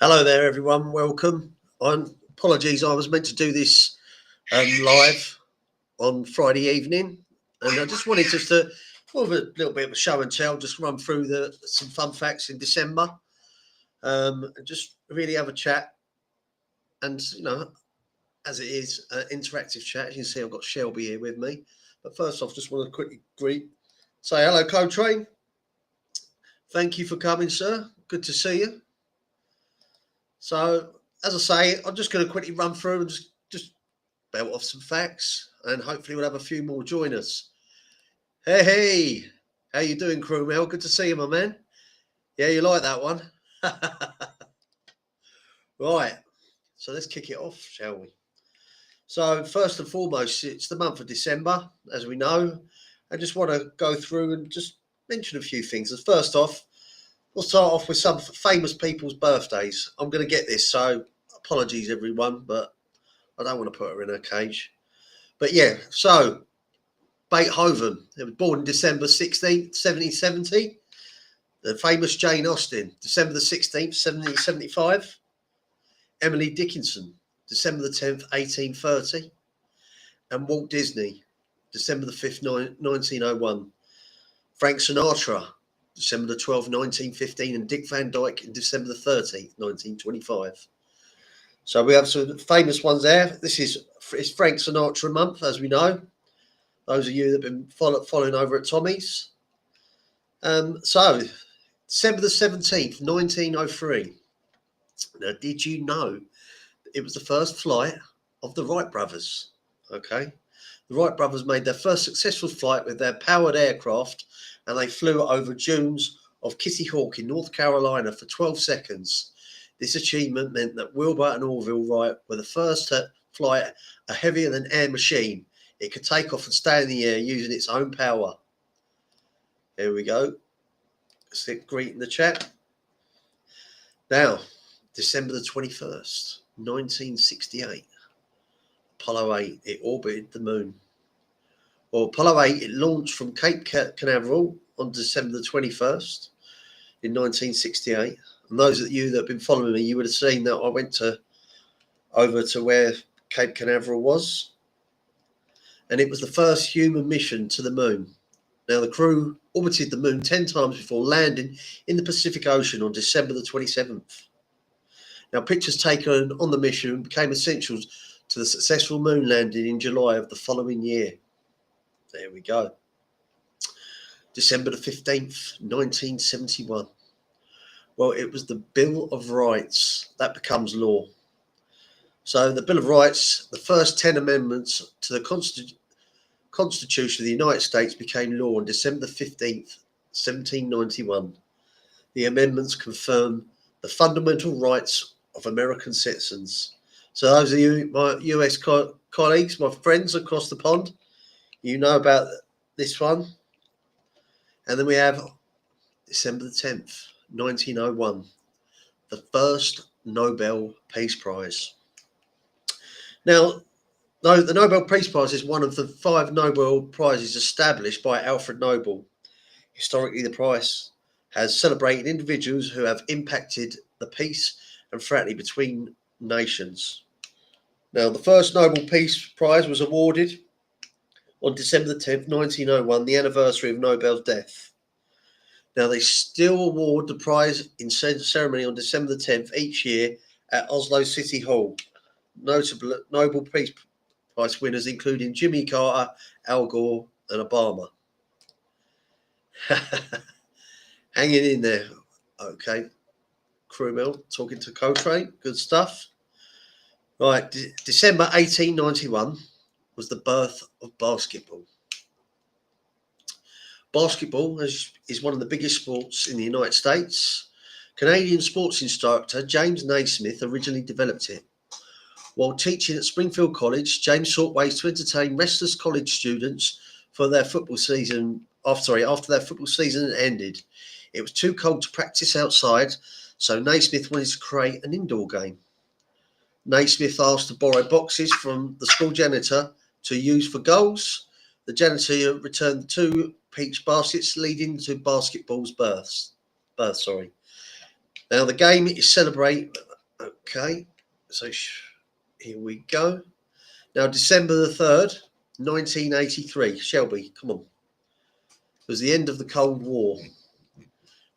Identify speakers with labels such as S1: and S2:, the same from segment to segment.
S1: Hello there, everyone. Welcome. Apologies, I was meant to do this live on Friday evening, and I just wanted just to more of a little bit of a show and tell, just run through some fun facts in December, and just really have a chat. And as it is an interactive chat, as you can see, I've got Shelby here with me. But first off, just want to quickly say hello, Co-Train. Thank you for coming, sir. Good to see you. So, as I say, I'm just going to quickly run through and just belt off some facts, and hopefully we'll have a few more join us. Hey, how you doing, crew Mel? Good to see you, my man. Yeah, you like that one? Right, so let's kick it off, shall we? So, first and foremost, it's the month of December, as we know. I just want to go through and just mention a few things. First off, we'll start off with some famous people's birthdays. I'm going to get this, so apologies, everyone, but I don't want to put her in her cage. But yeah, so Beethoven, he was born December 16th, 1770. The famous Jane Austen, December the 16th, 1775. Emily Dickinson, December the 10th, 1830. And Walt Disney, December the 5th, 1901. Frank Sinatra, December the 12th, 1915. And Dick Van Dyke, December the 13th, 1925. So we have some famous ones there. It's Frank Sinatra month, as we know. Those of you that have been following over at Tommy's. So, December the 17th, 1903. Now, did you know it was the first flight of the Wright brothers? Okay. The Wright brothers made their first successful flight with their powered aircraft, and they flew over dunes of Kitty Hawk in North Carolina for 12 seconds. This achievement meant that Wilbur and Orville Wright were the first to fly a heavier than air machine. It could take off and stay in the air using its own power. Here we go. Stick greet in the chat. Now, December the 21st, 1968. Apollo 8, it orbited the moon. Well, Apollo 8, it launched from Cape Canaveral on December the 21st in 1968. And those of you that have been following me, you would have seen that I went over to where Cape Canaveral was. And it was the first human mission to the moon. Now, the crew orbited the moon 10 times before landing in the Pacific Ocean on December the 27th. Now, pictures taken on the mission became essential to the successful moon landing in July of the following year. There we go. December the 15th, 1971. Well, it was the Bill of Rights. That becomes law. So the Bill of Rights, the first 10 amendments to the Constitution of the United States became law on December 15th, 1791. The amendments confirm the fundamental rights of American citizens. So those of you, my US colleagues, my friends across the pond, you know about this one. And then we have December the 10th, 1901, the first Nobel Peace Prize. Now, the Nobel Peace Prize is one of the 5 Nobel Prizes established by Alfred Nobel. Historically, the prize has celebrated individuals who have impacted the peace and fraternity between nations. Now, the first Nobel Peace Prize was awarded on December the 10th, 1901, the anniversary of Nobel's death. Now, they still award the prize in ceremony on December the 10th each year at Oslo City Hall. Notable Nobel Peace Prize winners including Jimmy Carter, Al Gore, and Obama. Hanging in there. Okay. Crew Mill talking to Co-Train. Good stuff. Right. December 1891 was the birth of basketball. Basketball is one of the biggest sports in the United States. Canadian sports instructor James Naismith originally developed it. While teaching at Springfield College, James sought ways to entertain restless college students for their football season. After their football season ended, it was too cold to practice outside, so Naismith wanted to create an indoor game. Naismith asked to borrow boxes from the school janitor to use for goals. The janitor returned 2 peach baskets, leading to basketball's birth. Now the game is celebrated Okay, so here we go. Now, December the 3rd, 1983. Shelby, come on. It was the end of the Cold War.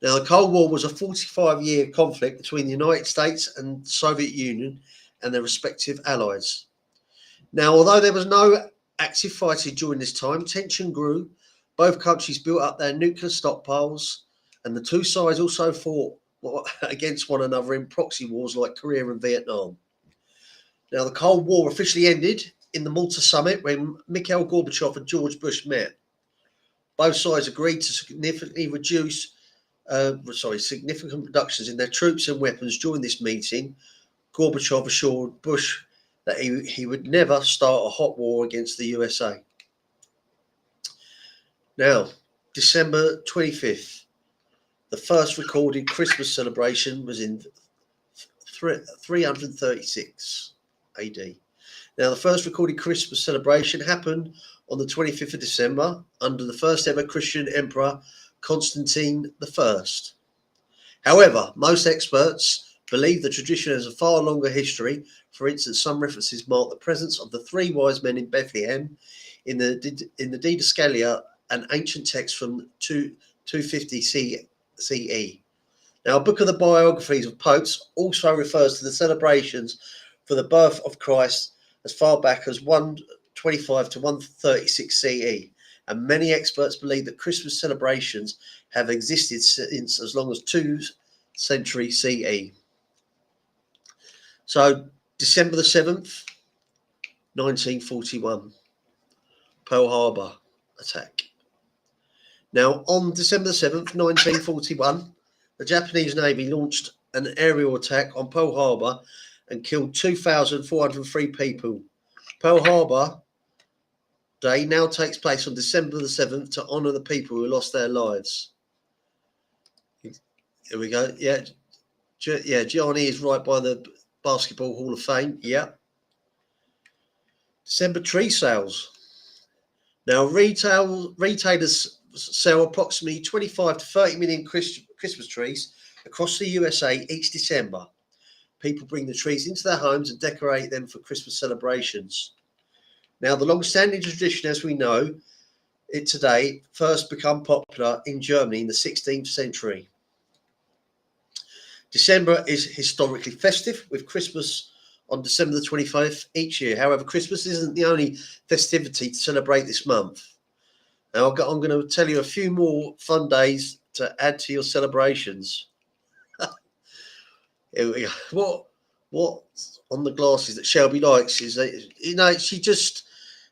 S1: Now, the Cold War was a 45-year conflict between the United States and the Soviet Union and their respective allies. Now, although there was no active fighting during this time, tension grew. Both countries built up their nuclear stockpiles, and the two sides also fought against one another in proxy wars like Korea and Vietnam. Now, the Cold War officially ended in the Malta summit when Mikhail Gorbachev and George Bush met. Both sides agreed to significant reductions in their troops and weapons during this meeting. Gorbachev assured Bush that he would never start a hot war against the USA. Now, December 25th, the first recorded Christmas celebration was in 336 AD. Now, the first recorded Christmas celebration happened on the 25th of December under the first ever Christian emperor, Constantine I. However, most experts believe the tradition has a far longer history. For instance, some references mark the presence of the three wise men in Bethlehem in the Didascalia, an ancient text from 250 CE. Now, a book of the biographies of popes also refers to the celebrations for the birth of Christ as far back as 125 to 136 CE. And many experts believe that Christmas celebrations have existed since as long as 2nd century CE. So, December the 7th, 1941, Pearl Harbor attack. Now, on December the 7th, 1941, the Japanese Navy launched an aerial attack on Pearl Harbor and killed 2,403 people. Pearl Harbor Day now takes place on December the 7th to honour the people who lost their lives. Here we go. Yeah, Gianni is right by the Basketball Hall of Fame. Yeah. December tree sales. Now, retailers sell approximately 25 to 30 million Christmas trees across the USA each December. People bring the trees into their homes and decorate them for Christmas celebrations. Now, the long-standing tradition, as we know it today, first became popular in Germany in the 16th century. December is historically festive, with Christmas on December the 25th each year. However, Christmas isn't the only festivity to celebrate this month. Now, I'm going to tell you a few more fun days to add to your celebrations. Here we go. What on the glasses that Shelby likes is that,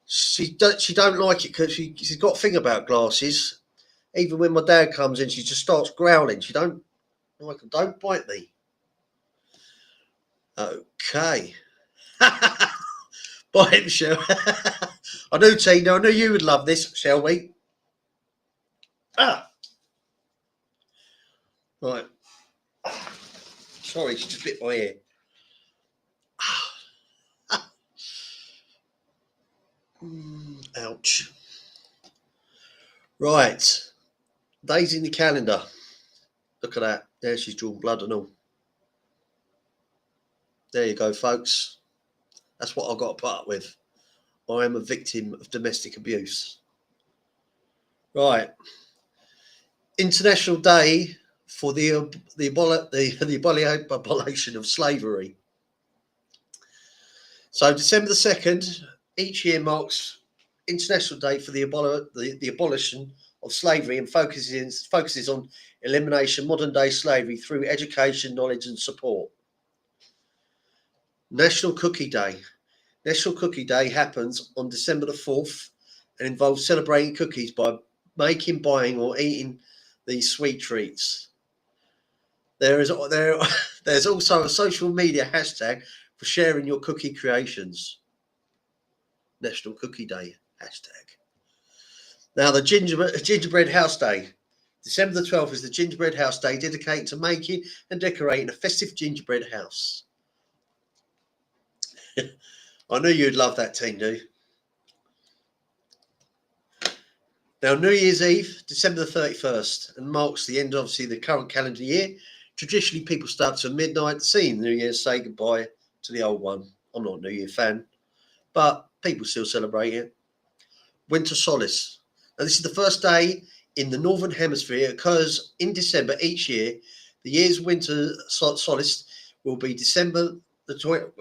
S1: she don't like it because she's got a thing about glasses. Even when my dad comes in, she just starts growling. She don't bite me. Okay. Bite him, Shell. I knew, Tina, I knew you would love this, shall we? Right. Sorry, she just bit my ear. Ouch. Right. Days in the calendar. Look at that. There she's drawn blood and all. There you go, folks. That's what I've got to put up with. I am a victim of domestic abuse. Right. International Day for the abolition of slavery. So December the 2nd each year marks International Day for the abolition of slavery and focuses on elimination of modern day slavery through education, knowledge and support. National Cookie Day. National Cookie Day happens on December the 4th and involves celebrating cookies by making, buying or eating these sweet treats. There's also a social media hashtag for sharing your cookie creations. National Cookie Day hashtag. Now, the Gingerbread House Day. December the 12th is the Gingerbread House Day, dedicated to making and decorating a festive gingerbread house. I knew you'd love that, Tindu. Now, New Year's Eve, December the 31st, and marks the end, obviously, the current calendar year. Traditionally, people stay up till midnight to see New Year, say goodbye to the old one. I'm not a New Year fan, but people still celebrate it. Winter Solace. Now, this is the first day in the Northern Hemisphere. It occurs in December each year. The year's winter solace will be December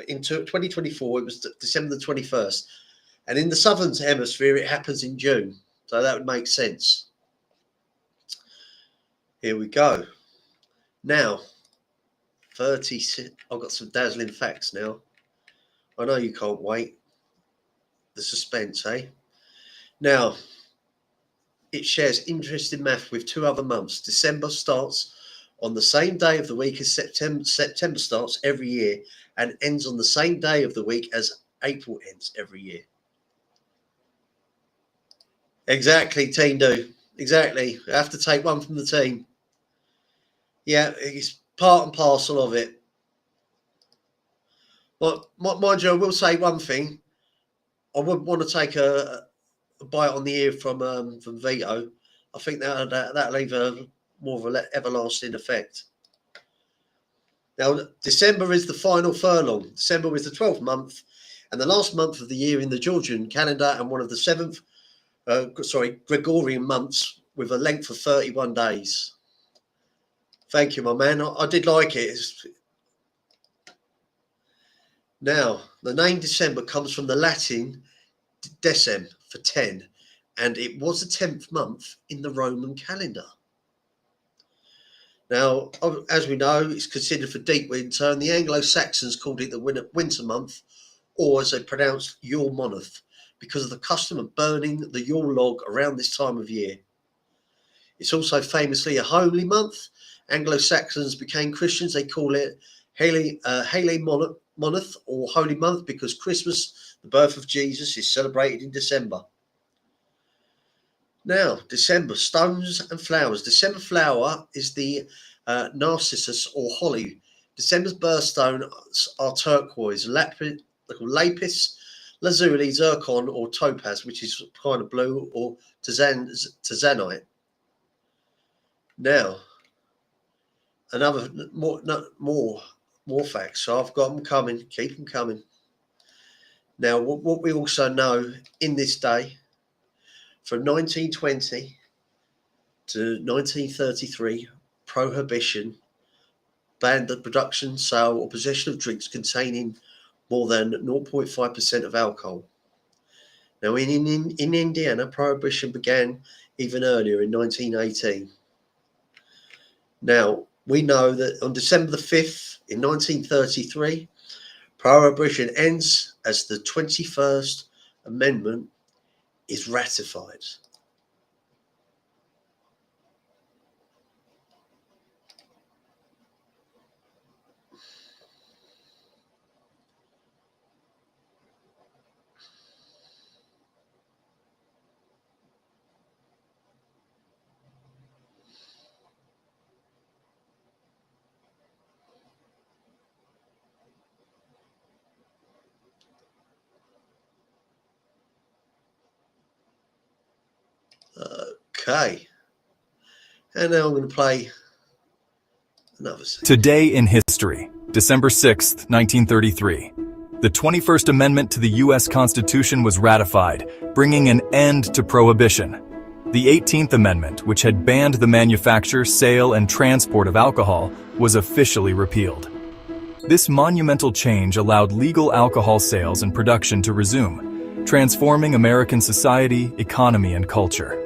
S1: into 2024. It was December the 21st, and in the Southern Hemisphere, it happens in June. So that would make sense. Here we go. Now, 30. I've got some dazzling facts now. I know you can't wait. The suspense, eh? Now, it shares interesting math with two other months. December starts on the same day of the week as September. September starts every year and ends on the same day of the week as April ends every year. Exactly, team do. Exactly. I have to take one from the team. Yeah, it's part and parcel of it. But mind you, I will say one thing. I wouldn't want to take a bite on the ear from Vito. I think that'll leave a more of an everlasting effect. Now, December is the final furlong. December is the 12th month and the last month of the year in the Georgian calendar, and one of the Gregorian months with a length of 31 days. Thank you, my man. I did like it. Now, the name December comes from the Latin decem for 10, and it was the 10th month in the Roman calendar. Now, as we know, it's considered for deep winter, and the Anglo-Saxons called it the winter month, or as they pronounced, Yule Month, because of the custom of burning the Yule log around this time of year. It's also famously a holy month. Anglo-Saxons became Christians. They call it Hale Month or Holy Month because Christmas, the birth of Jesus, is celebrated in December. Now, December, stones and flowers. December flower is the narcissus or holly. December's birthstones are turquoise, lapis lazuli, zircon, or topaz, which is kind of blue, or tizanite. Now, another more facts. So I've got them coming. Keep them coming. Now, what we also know in this day, from 1920 to 1933, prohibition banned the production, sale, or possession of drinks containing more than 0.5% of alcohol. Now, in Indiana, prohibition began even earlier in 1918. Now, we know that on December the 5th, in 1933, prohibition ends as the 21st Amendment is ratified. Okay. And now I'm going to play another scene.
S2: Today in history, December 6th, 1933. The 21st Amendment to the U.S. Constitution was ratified, bringing an end to prohibition. The 18th Amendment, which had banned the manufacture, sale, and transport of alcohol, was officially repealed. This monumental change allowed legal alcohol sales and production to resume, transforming American society, economy, and culture.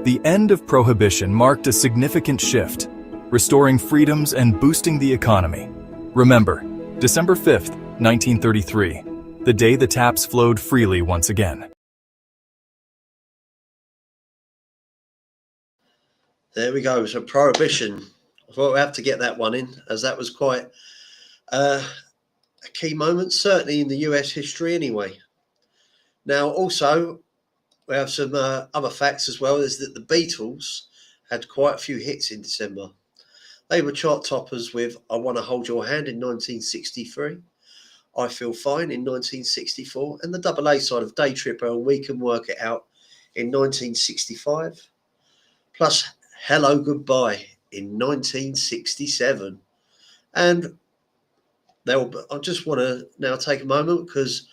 S2: The end of prohibition marked a significant shift, restoring freedoms and boosting the economy. Remember, December 5th, 1933, the day the taps flowed freely once again.
S1: There we go. So prohibition. I thought we have to get that one in, as that was quite a key moment, certainly in the US history anyway. Now, also, we have some other facts as well, is that the Beatles had quite a few hits in December. They were chart toppers with I Want to Hold Your Hand in 1963, I Feel Fine in 1964, and the double A side of Day Tripper and We Can Work It Out in 1965, plus Hello Goodbye in 1967. And I just want to now take a moment because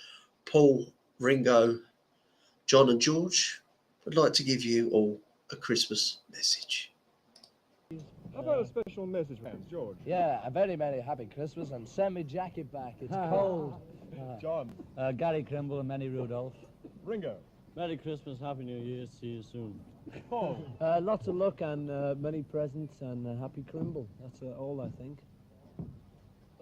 S1: Paul, Ringo, John and George would like to give you all a Christmas message.
S3: How about a special message, George?
S4: Yeah, a very, very happy Christmas, and send me jacket back. It's cold.
S3: John.
S5: Gary Krimble and Manny Rudolph.
S3: Ringo.
S5: Merry Christmas, Happy New Year, see you soon.
S3: Paul.
S4: Lots of luck and many presents and happy Krimble. That's all I think.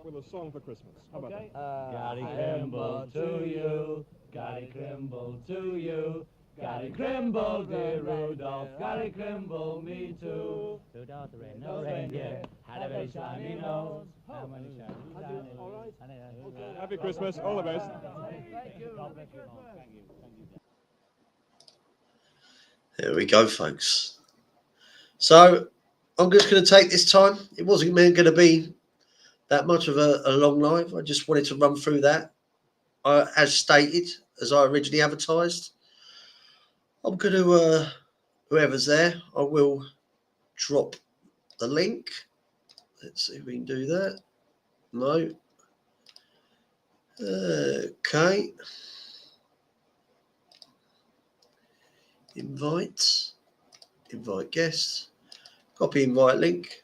S3: With a song for Christmas. How about that?
S5: Gary Krimble to you, Gary Krimble to you, Gary Krimble, dear Rudolph, Gary Krimble, me too. Rudolph the red-nosed reindeer had a very shiny nose. How many shiny
S4: All right.
S3: Okay. Happy Christmas. All the best.
S4: Thank you.
S1: There we go, folks. So I'm just going to take this time. It wasn't going to be that much of a long live. I just wanted to run through that. As stated, as I originally advertised, I'm going to, whoever's there, I will drop the link. Let's see if we can do that. No. Okay. Invite guests, copy invite link.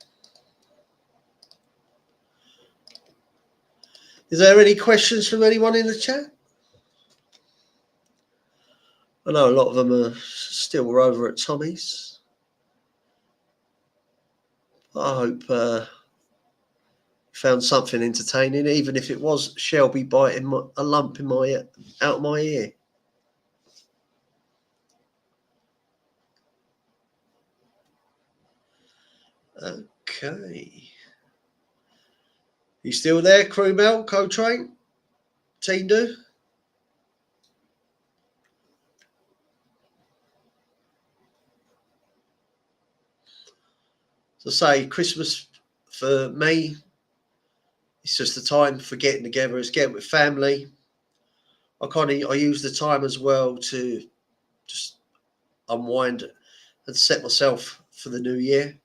S1: Is there any questions from anyone in the chat? I know a lot of them are still over at Tommy's. I hope you found something entertaining, even if it was Shelby biting a lump in out my ear. Okay. You still there, Crew Mel, Co-Train? Team Do? So say Christmas for me, it's just a time for getting together, it's getting with family. I use the time as well to just unwind and set myself for the new year.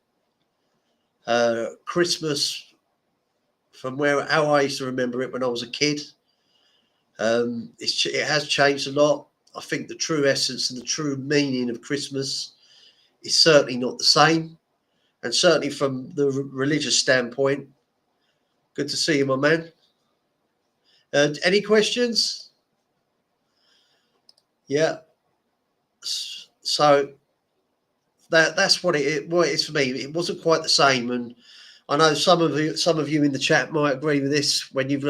S1: Christmas, from how I used to remember it when I was a kid, it has changed a lot. I think the true essence and the true meaning of Christmas is certainly not the same. And certainly from the religious standpoint, good to see you, my man. Any questions? Yeah. So that's what it is for me. It wasn't quite the same, and I know some of you in the chat might agree with this. When you've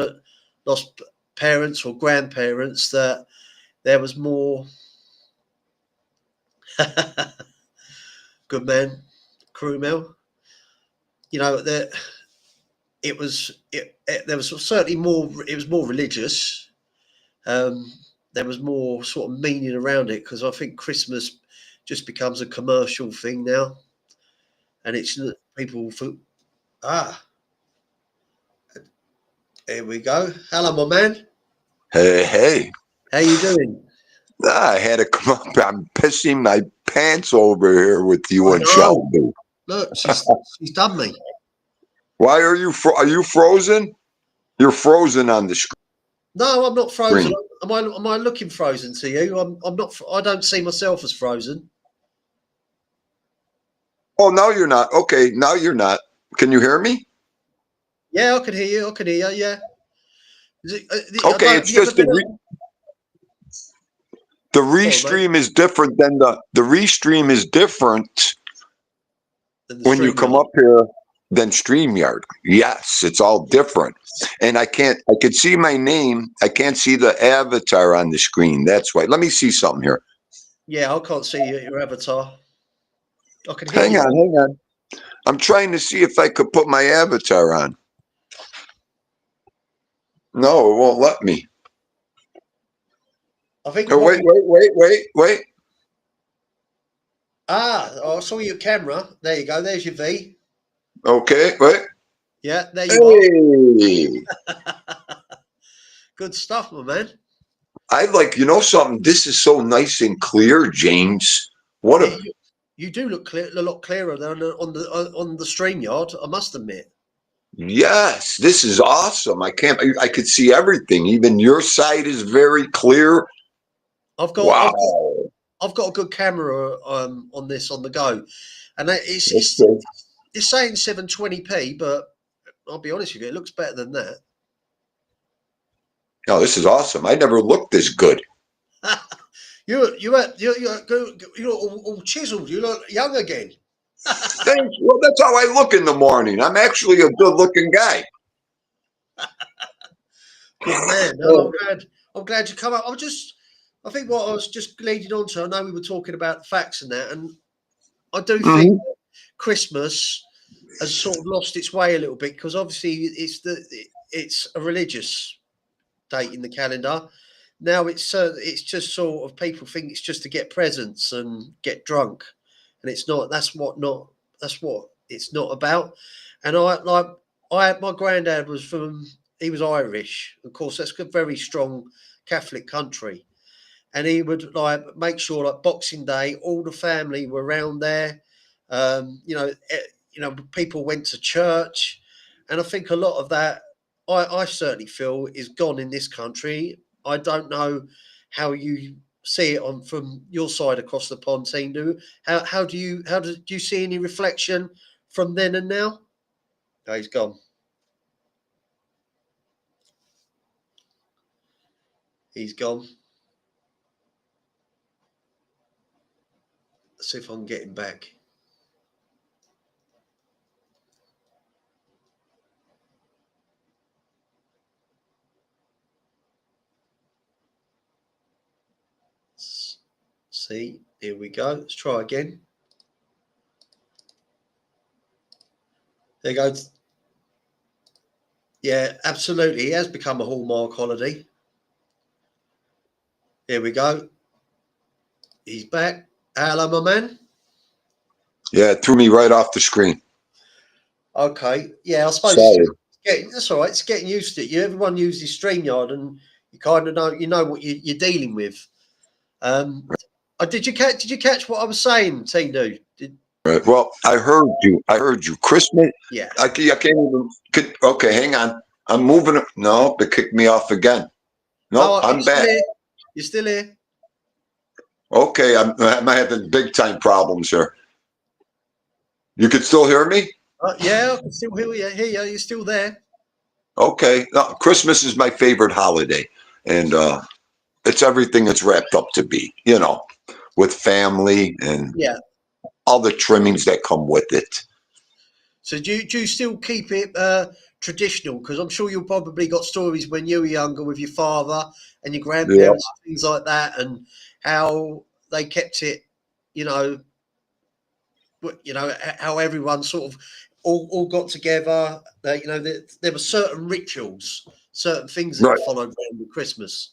S1: lost parents or grandparents, that there was more. Good man, Crew Mill. You know that there was certainly more. It was more religious. There was more sort of meaning around it, because I think Christmas just becomes a commercial thing now, and it's people for here we go. Hello, my man.
S6: Hey.
S1: How you doing?
S6: I had to come up. I'm pissing my pants over here with you and Shelby.
S1: Look, she's done me.
S6: Why are you frozen? You're frozen on the screen.
S1: No, I'm not frozen. Am I looking frozen to you? I'm not. I don't see myself as frozen.
S6: Oh, now you're not. Okay, now you're not. Can you hear me?
S1: Yeah, I can hear you. Yeah.
S6: Okay, it's just the restream is different than the restream is different when you come up here than StreamYard. Yes, it's all different. And I could see my name. I can't see the avatar on the screen. That's why. Let me see something here.
S1: Yeah, I can't see your avatar. I can hear
S6: Hang on. I'm trying to see if I could put my avatar on. No, it won't let me.
S1: I think.
S6: Oh, wait.
S1: I saw your camera. There you go. There's your V.
S6: Okay, wait.
S1: Yeah, there you
S6: are.
S1: Good stuff, my man.
S6: I like, something. This is so nice and clear, James.
S1: you do look clear, a lot clearer than on the StreamYard, I must admit.
S6: Yes, this is awesome. I could see everything. Even your side is very clear.
S1: I've
S6: Wow.
S1: got a good camera on this on the go, and it's saying 720p, but I'll be honest with you, it looks better than that.
S6: No, this is awesome. I never looked this good.
S1: You're all chiseled. You look young again.
S6: Thanks. Well, that's how I look in the morning. I'm actually a good-looking guy.
S1: Good man. No, I'm glad you come up. I think what I was just leading on to, I know we were talking about the facts and that, and I do think Christmas has sort of lost its way a little bit because obviously it's a religious date in the calendar. Now it's just sort of people think it's just to get presents and get drunk, and it's not. That's what it's not about. And my granddad he was Irish. Of course, that's a very strong Catholic country. And he would like make sure like Boxing Day, all the family were around there. People went to church. And I think a lot of that, I certainly feel is gone in this country. I don't know how you see it from your side across the pond, Tinu. How do you see any reflection from then and now? Oh, he's gone. He's gone. Let's see if I can get him back. See, here we go. Let's try again. There you go. Yeah, absolutely. It has become a hallmark holiday. Here we go. He's back. Hello, my man.
S6: Yeah, it threw me right off the screen.
S1: Okay. Yeah, I suppose that's all right. It's getting used to it. Everyone uses StreamYard, and you kind of know what you're dealing with. Did you catch what I was saying, Tinu?
S6: Right. Well, I heard you. Christmas.
S1: Yeah.
S6: I can't even. Okay, hang on. I'm moving. No, it kicked me off again. No, I'm back.
S1: You're still here.
S6: Okay, I'm having big time problems here. You could still hear me?
S1: Yeah, I can still hear you. You're still there.
S6: Okay. No, Christmas is my favorite holiday, and it's everything it's wrapped up to be. With family and all the trimmings that come with it.
S1: So do you still keep it traditional? Because I'm sure you probably got stories when you were younger with your father and your grandparents and things like that, and how they kept it, how everyone sort of all got together. There were certain rituals, certain things that were followed around with Christmas.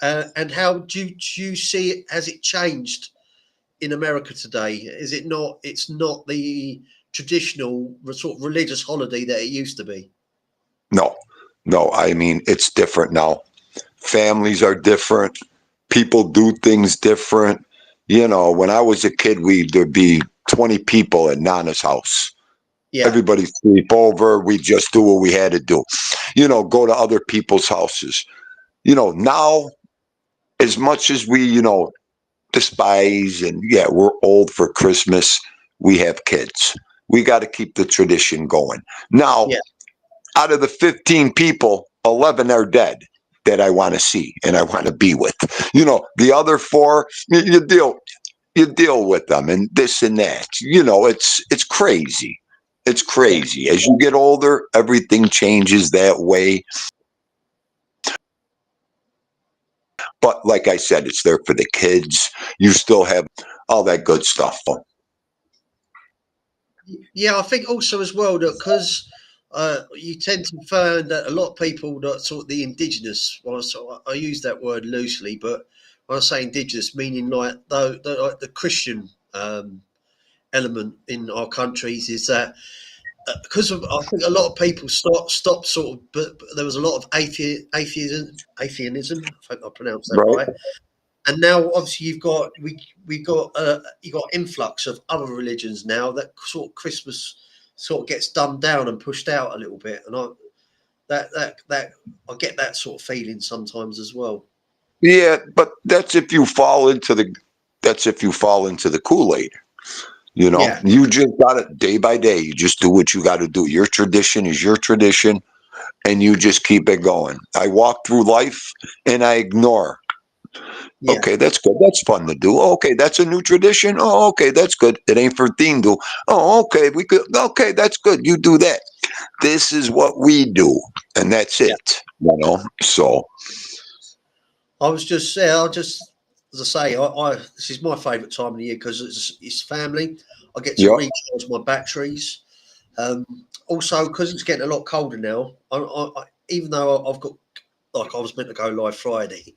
S1: And how do you see it? Has it changed in America today? Is it not? It's not the traditional sort of religious holiday that it used to be.
S6: No. I mean, it's different now. Families are different. People do things different. When I was a kid, there'd be 20 people at Nana's house. Yeah. Everybody sleep over. We just do what we had to do. Go to other people's houses. Now, as much as we, despise and we're old for Christmas, we have kids. We got to keep the tradition going. Now, out of the 15 people, 11 are dead that I want to see and I want to be with. The other 4, you deal with them and this and that. It's crazy. It's crazy. As you get older, everything changes that way. But like I said, it's there for the kids. You still have all that good stuff.
S1: Yeah, I think also as well that because you tend to find that a lot of people that sort of the indigenous, I use that word loosely, but when I say indigenous, meaning like the Christian element in our countries is that because I think a lot of people stopped sort of, but there was a lot of atheism. I think I pronounced that right. And now obviously we got you got influx of other religions now that sort of Christmas sort of gets dumbed down and pushed out a little bit, and I get that sort of feeling sometimes as well.
S6: Yeah, but that's if you fall into the Kool-Aid.
S1: Yeah.
S6: You just got it day by day. You just do what you got to do. Your tradition is your tradition, and you just keep it going. I walk through life and I ignore.
S1: Yeah.
S6: Okay, that's good. That's fun to do. Okay, that's a new tradition. Oh, okay, that's good. It ain't for Dindu. Oh, okay, we could. Okay, that's good. You do that. This is what we do, and that's it. So
S1: I was just I'll just as I say, I this is my favourite time of the year because it's family. I get to
S6: yeah.
S1: recharge my batteries. Also, because it's getting a lot colder now, even though I've got like I was meant to go live Friday,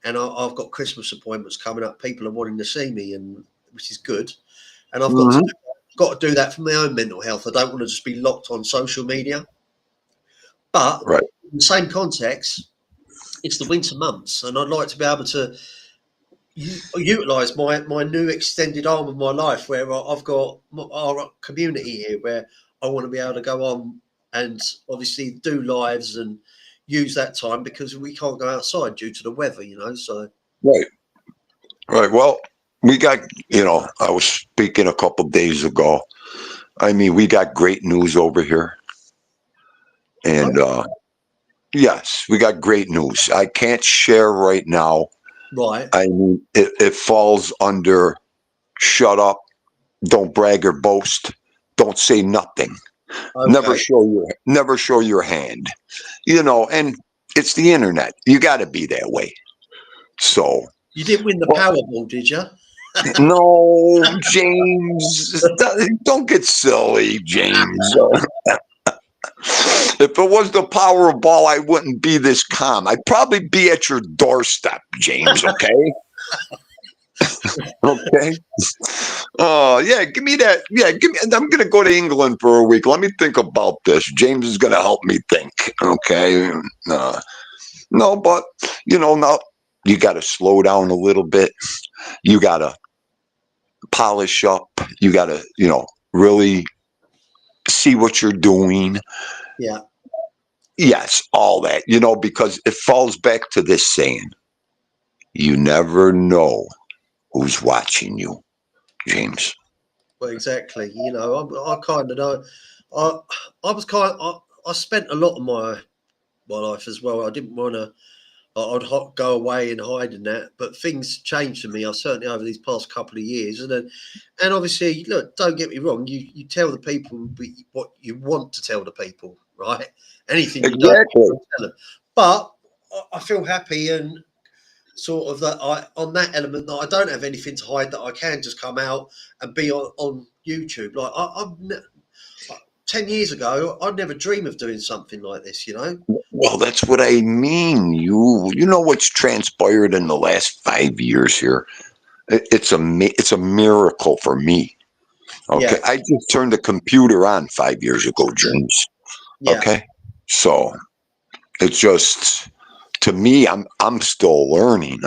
S1: and I've got Christmas appointments coming up. People are wanting to see me, and which is good. And I've got to do that for my own mental health. I don't want to just be locked on social media. But
S6: Right.
S1: in the same context, it's the winter months, and I'd like to be able to utilise my new extended arm of my life, where I've got our community here, where I want to be able to go on and obviously do lives and use that time because we can't go outside due to the weather, So
S6: Right. Well, we got. I was speaking a couple days ago. I mean, we got great news over here, and yes, we got great news. I can't share right now.
S1: right,
S6: I mean, it falls under shut up, don't brag or boast, don't say nothing, never
S1: okay.
S6: show your hand, and it's the internet. You got to be that way. So
S1: You didn't win the Powerball, did you?
S6: no, James, don't get silly, James. If it was the Powerball, I wouldn't be this calm. I'd probably be at your doorstep, James. Okay. Okay. Oh, yeah. Give me that. Yeah. Give me. I'm going to go to England for a week. Let me think about this. James is going to help me think. Okay. No, but now you got to slow down a little bit. You got to polish up. You got to, really see what you're doing.
S1: Yeah.
S6: Yes, all that, because it falls back to this saying, you never know who's watching you, James.
S1: Well, exactly. I kind of know. I was I spent a lot of my life as well. I didn't want to. Go away and hide in that, but things changed for me. I certainly over these past couple of years, and obviously, look, don't get me wrong. You tell the people what you want to tell the people, right? Anything you don't tell them. But I feel happy and sort of that on that element that I don't have anything to hide. That I can just come out and be on YouTube. Like I'm 10 years ago, I'd never dream of doing something like this.
S6: Well, that's what I mean. You know what's transpired in the last 5 years here. It's a miracle for me. Okay,
S1: Yeah.
S6: I just turned the computer on 5 years ago, James.
S1: Yeah.
S6: Okay, so it's just to me, I'm still learning.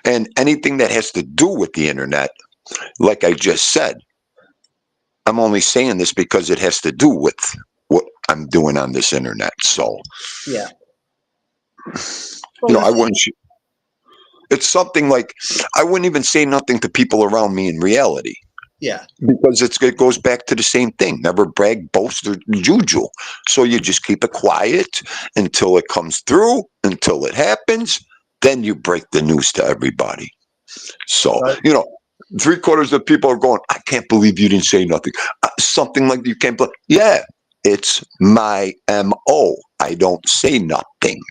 S6: And anything that has to do with the internet, like I just said, I'm only saying this because it has to do with what I'm doing on this internet. So,
S1: Yeah.
S6: I wouldn't. It's something like I wouldn't even say nothing to people around me in reality.
S1: Yeah.
S6: Because it goes back to the same thing. Never brag, boast, or juju. So you just keep it quiet until it comes through, until it happens. Then you break the news to everybody. So,
S1: Right.
S6: 3/4 of people are going, I can't believe you didn't say nothing. Something like you can't believe. Yeah, it's my MO. I don't say nothing.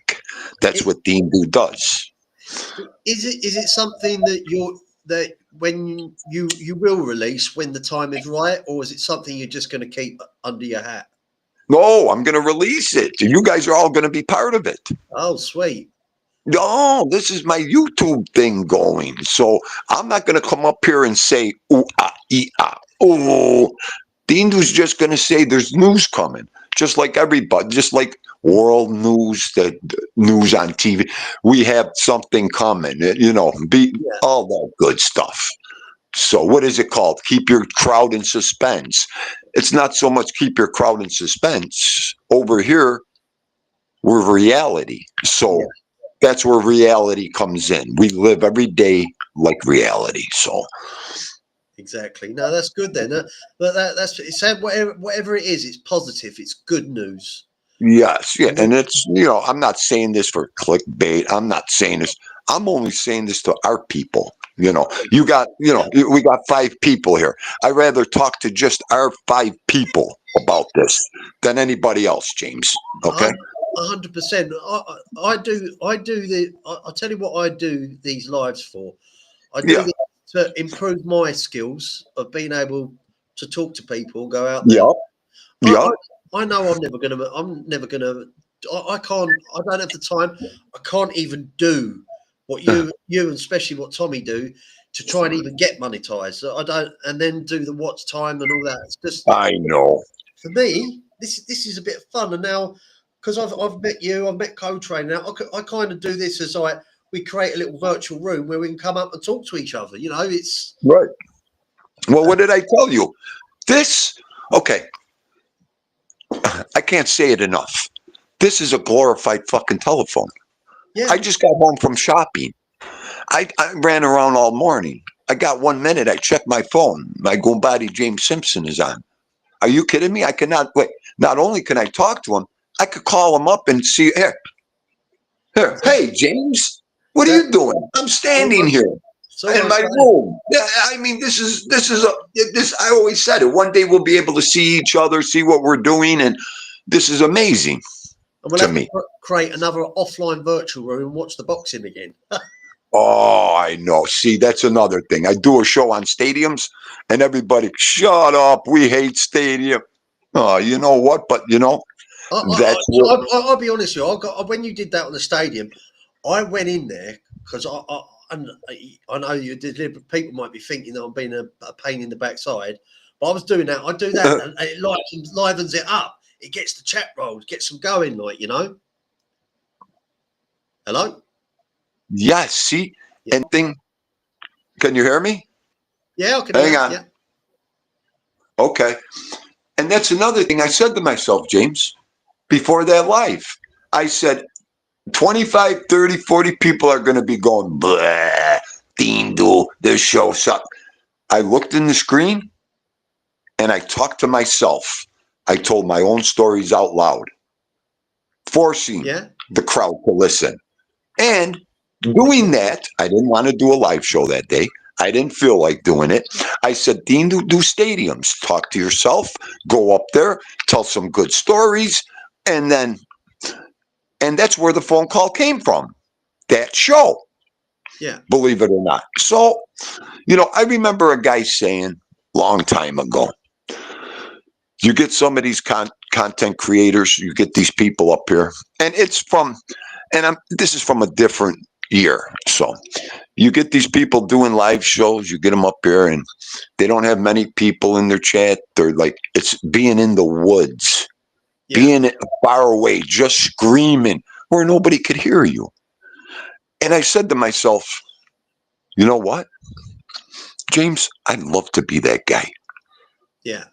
S6: That's what Dean Boo does.
S1: Is it something that when you will release when the time is right, or is it something you're just going to keep under your hat?
S6: No, I'm going to release it. You guys are all going to be part of it.
S1: Oh, sweet.
S6: No, this is my YouTube thing going. So I'm not going to come up here and say, ooh, ah, ee, ah. Oh, the Hindu's just going to say there's news coming. just like everybody, just like world news, the news on TV. We have something coming, you know, all that good stuff. So what is it called? Keep your crowd in suspense. It's not so much keep your crowd in suspense. Over here, we're reality. So that's where reality comes in. We live every day like reality. So
S1: exactly. No, that's good then. But that's it's whatever it is, it's positive. It's good news.
S6: yes, yeah, and it's, you know, I'm not saying this for clickbait. I'm not saying this. I'm only saying this to our people. You know, we got 5 people here. I'd rather talk to just our 5 people about this than anybody else, James. Okay.
S1: 100%. I do. I'll tell you what I do these lives for. I do
S6: Yeah.
S1: this to improve my skills of being able to talk to people, go out there.
S6: Yeah. Yeah.
S1: I know I'm never gonna. I can't. I don't have the time. I can't even do what you and especially what Tommy do to try and even get monetized. So I don't, and then do the watch time and all that. It's just
S6: I know.
S1: for me. This is a bit of fun, and now because I've met you, I've met Co-Train. Now I kind of do this as we create a little virtual room where we can come up and talk to each other. You know, it's
S6: Right. Well, what did I tell you? This, okay. I can't say it enough. This is a glorified fucking telephone.
S1: yeah.
S6: I just got home from shopping. I ran around all morning. I got 1 minute. I checked my phone. My Goombody James Simpson is on. Are you kidding me? I cannot wait. Not only can I talk to him, I could call him up and see here. Hey, James, what are you doing? I'm standing here in my room. Yeah, I mean, this is I always said it. One day we'll be able to see each other, see what we're doing, and this is amazing.
S1: And we'll
S6: to
S1: have
S6: me.
S1: to create another offline virtual room and watch the boxing again.
S6: Oh, I know. See, that's another thing. I do a show on stadiums, and everybody, shut up. We hate stadium. Oh, you know what? But you know, that's what.
S1: I'll be honest with you. When you did that on the stadium, I went in there because I know you did. People might be thinking that I'm being a pain in the backside, but I was doing that. I do that, and it livens it up. It gets the chat rolls, gets them going, like, you know. Hello.
S6: Yes. See,
S1: Yeah.
S6: and thing. Can you hear me?
S1: Yeah, I can
S6: Hang
S1: hear.
S6: on.
S1: Yeah.
S6: Okay. And that's another thing I said to myself, James, before that live. I said, 25, 30, 40 people are going to be going, blah, Dean, do this show sucked. I looked in the screen and I talked to myself. I told my own stories out loud, forcing the crowd to listen. And doing that, I didn't want to do a live show that day. I didn't feel like doing it. I said, Dean, do stadiums. Talk to yourself. Go up there. Tell some good stories. And that's where the phone call came from. That show.
S1: Yeah.
S6: Believe it or not. So, you know, I remember a guy saying long time ago, you get some of these content creators, you get these people up here, and it's from, this is from a different year. So you get these people doing live shows, you get them up here, and they don't have many people in their chat. They're like, it's being in the woods, being far away, just screaming where nobody could hear you. And I said to myself, you know what, James, I'd love to be that guy.
S1: Yeah.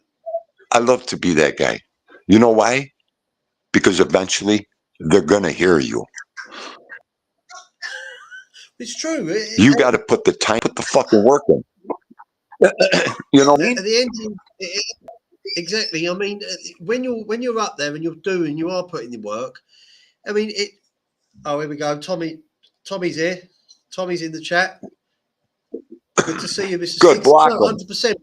S6: I love to be that guy. You know why? Because eventually they're going to hear you.
S1: It's true.
S6: You got to put the time, put the fucking work in. You know what I mean?
S1: At the end, exactly. I mean, when you're up there and you are putting the work. I mean, oh, here we go. Tommy's here. Tommy's in the chat. Good to see you, Mr.
S6: Good,
S1: Six.
S6: block
S1: 100%.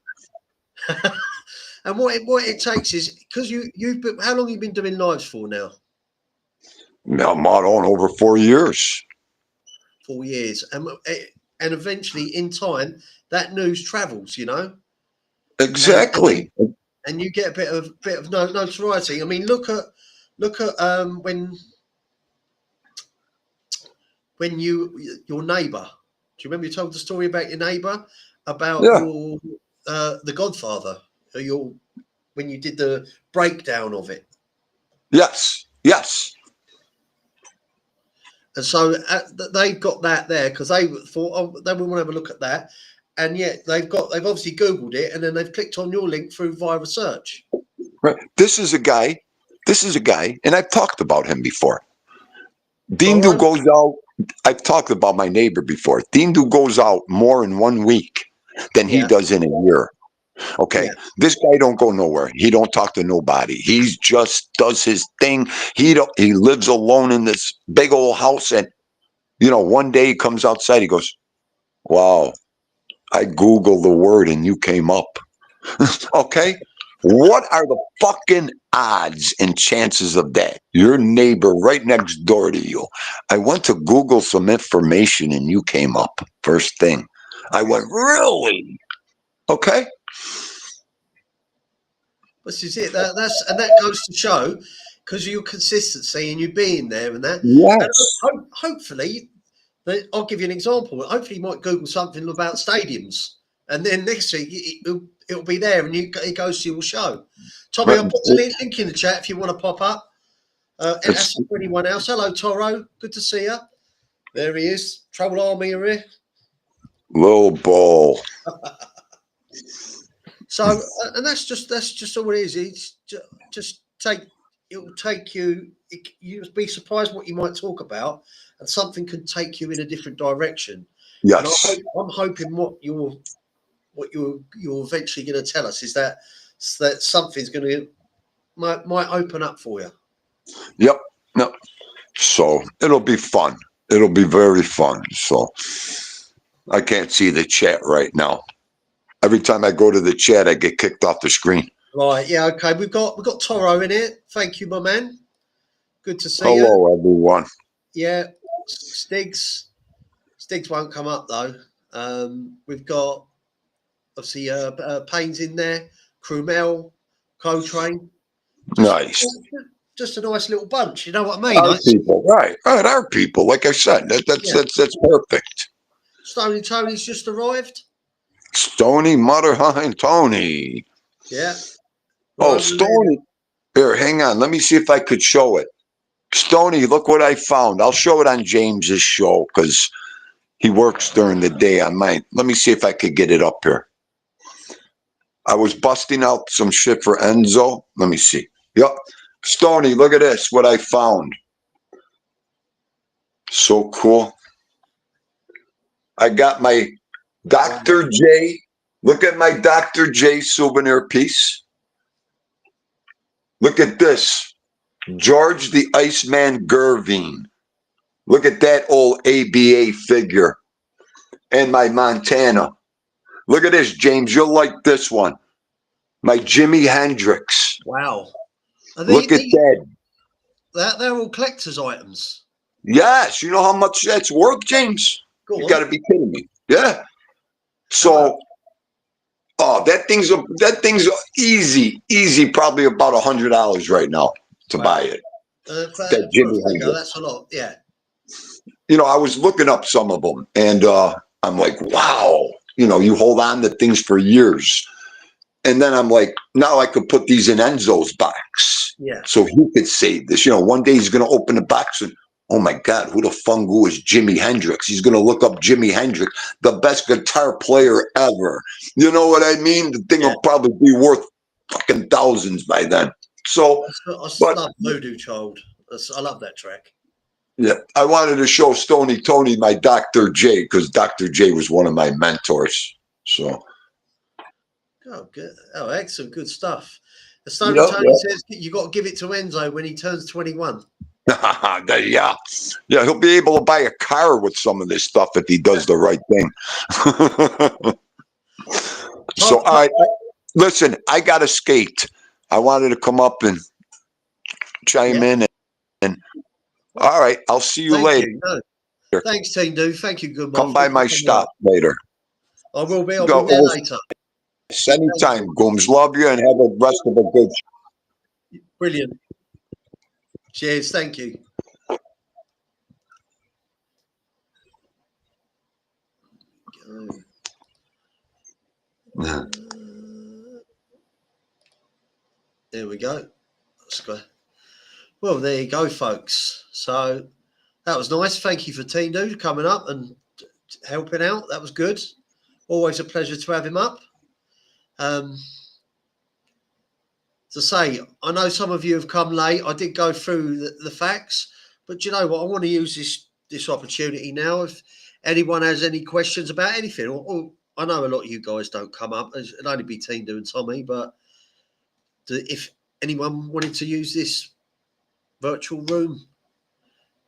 S1: And what it takes is because you've been, how long have you been doing lives for now?
S6: Now I'm on over 4 years.
S1: 4 years, and eventually, in time, that news travels. You know.
S6: Exactly.
S1: And you get a bit of notoriety. I mean, look at when your neighbour. Do you remember you told the story about your neighbour about your the Godfather? When you did the breakdown of it.
S6: Yes. Yes.
S1: And so they've got that there because they thought, oh, they want to have a look at that. And yet they've obviously Googled it and then they've clicked on your link through via research.
S6: Right. This is a guy, and I've talked about him before. Dindu goes out. I've talked about my neighbor before. Dindu goes out more in 1 week than he does in a year. Okay.
S1: Yeah.
S6: This guy don't go nowhere. He don't talk to nobody. He just does his thing. He lives alone in this big old house. And, one day he comes outside, he goes, wow, I Googled the word and you came up. Okay. What are the fucking odds and chances of that? Your neighbor right next door to you. I went to Google some information and you came up first thing. I went, really? Okay.
S1: This is it. That goes to show because of your consistency and you being there and that.
S6: Yes.
S1: And hopefully, I'll give you an example. Hopefully, you might Google something about stadiums, and then next week it'll be there, and it goes to your show. Tommy, I'll put the link in the chat if you want to pop up. That's for anyone else. Hello, Toro. Good to see you. There he is. Troll Army are here.
S6: Little ball.
S1: So, and that's just all it is. It's it'll take you. You'll be surprised what you might talk about, and something can take you in a different direction.
S6: Yes.
S1: And I'm hoping what you're eventually going to tell us is that something's going to might open up for you.
S6: Yep. No. So it'll be fun. It'll be very fun. So I can't see the chat right now. Every time I go to the chat, I get kicked off the screen.
S1: Right. Yeah. Okay. We've got Toro in here. Thank you, my man. Good to see you.
S6: Hello, everyone.
S1: Yeah. Stiggs won't come up though. We've got obviously Payne's in there. Crumel, Coltrane.
S6: Nice.
S1: Just a nice little bunch. You know what I mean?
S6: Our people, right? Our people. Like I said, that's perfect.
S1: Stony Tony's just arrived.
S6: Stony Mutterhind Tony.
S1: Yeah.
S6: Oh, Stony. Here, hang on. Let me see if I could show it. Stony, look what I found. I'll show it on James's show because he works during the day on mine. Let me see if I could get it up here. I was busting out some shit for Enzo. Let me see. Yep. Stony, look at this, what I found. So cool. I got my Dr. J. Look at my Dr. J souvenir piece. Look at this. George the Iceman Gervin. Look at that old ABA figure. And my Montana. Look at this, James. You'll like this one. My Jimi Hendrix.
S1: Wow.
S6: Look at that.
S1: They're all collector's items.
S6: Yes. You know how much that's worth, James? You got to be kidding me. Yeah. So, that thing's easy, probably about $100 right now to buy it. That Jimi Hendrix.
S1: That's a lot. Yeah.
S6: I was looking up some of them, and I'm like, wow. You hold on to things for years. And then I'm like, now I could put these in Enzo's box.
S1: Yeah.
S6: So he could save this. One day he's going to open the box and, oh my God, who the fungu is Jimi Hendrix? He's going to look up Jimi Hendrix, the best guitar player ever. You know what I mean? The thing will probably be worth fucking thousands by then. So,
S1: I love Voodoo Child. I love that track.
S6: Yeah, I wanted to show Stony Tony my Dr. J because Dr. J was one of my mentors. So.
S1: Oh, good. Oh, excellent. Good stuff. The Stony Tony says you got to give it to Enzo when he turns 21.
S6: Yeah, he'll be able to buy a car with some of this stuff if he does the right thing. So, all right, listen, I got to skate. I wanted to come up and chime in. And all right, I'll see you later.
S1: No. Thanks, Team Dude. Thank you, good man.
S6: Come by my stop later.
S1: I will be. I'll be there later.
S6: Anytime, Gooms. Love you and have a rest of a good.
S1: Brilliant. Cheers. Thank you. There we go. Let's go. Well, there you go, folks. So that was nice. Thank you for Tindu coming up and helping out. That was good. Always a pleasure to have him up. To say, I know some of you have come late. I did go through the facts, but you know what? I want to use this opportunity now. If anyone has any questions about anything, or I know a lot of you guys don't come up. It'd only be Tindu and Tommy, but if anyone wanted to use this virtual room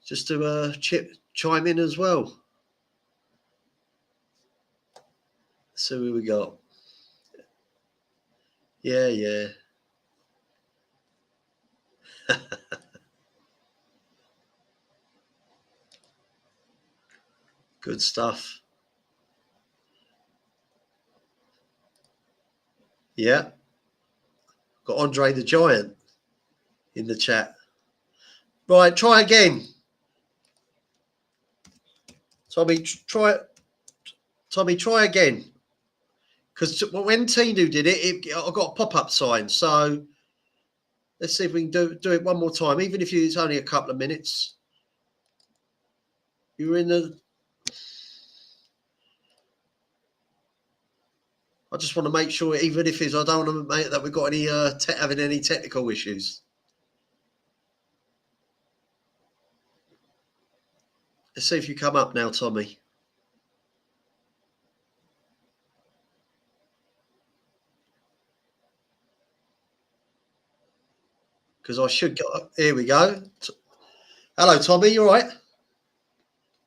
S1: just to chime in as well. So who we got? Yeah. Good stuff. Yeah. Got Andre the Giant in the chat. Right, try again. Tommy, try again. Because when Tinu did it, I got a pop-up sign. So let's see if we can do it one more time, even if it's only a couple of minutes. You were in the... I just want to make sure, even if it's, I don't want to make that we've got any having any technical issues. Let's see if you come up now, Tommy. Because I should get... Here we go. Hello, Tommy. You all right?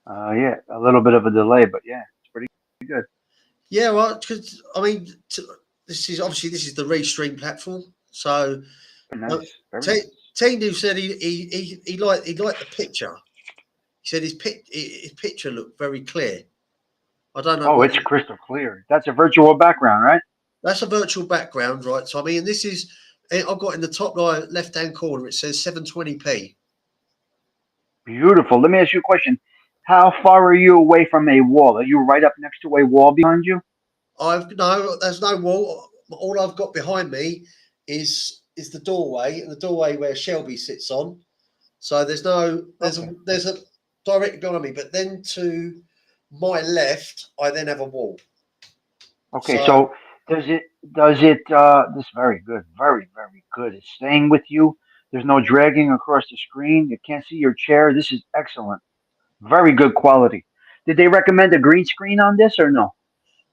S7: Yeah, a little bit of a delay, but yeah, it's pretty good.
S1: Yeah, well, because I mean, this is the Restream platform. So,
S7: Very nice.
S1: Tinu said he liked the picture. He said his picture looked very clear. I don't know.
S7: Oh, it's crystal clear. That's a virtual background, right?
S1: That's a virtual background, right, Tommy? And this is, I've got in the top right left-hand corner. It says 720p.
S7: Beautiful. Let me ask you a question. How far are you away from a wall? Are you right up next to a wall behind you?
S1: There's no wall. All I've got behind me is the doorway, and the doorway where Shelby sits on. So there's a directly behind me, but then to my left, I then have a wall.
S7: Okay, so this is very good, very, very good. It's staying with you. There's no dragging across the screen. You can't see your chair. This is excellent. Very good quality. Did they recommend a green screen on this or no?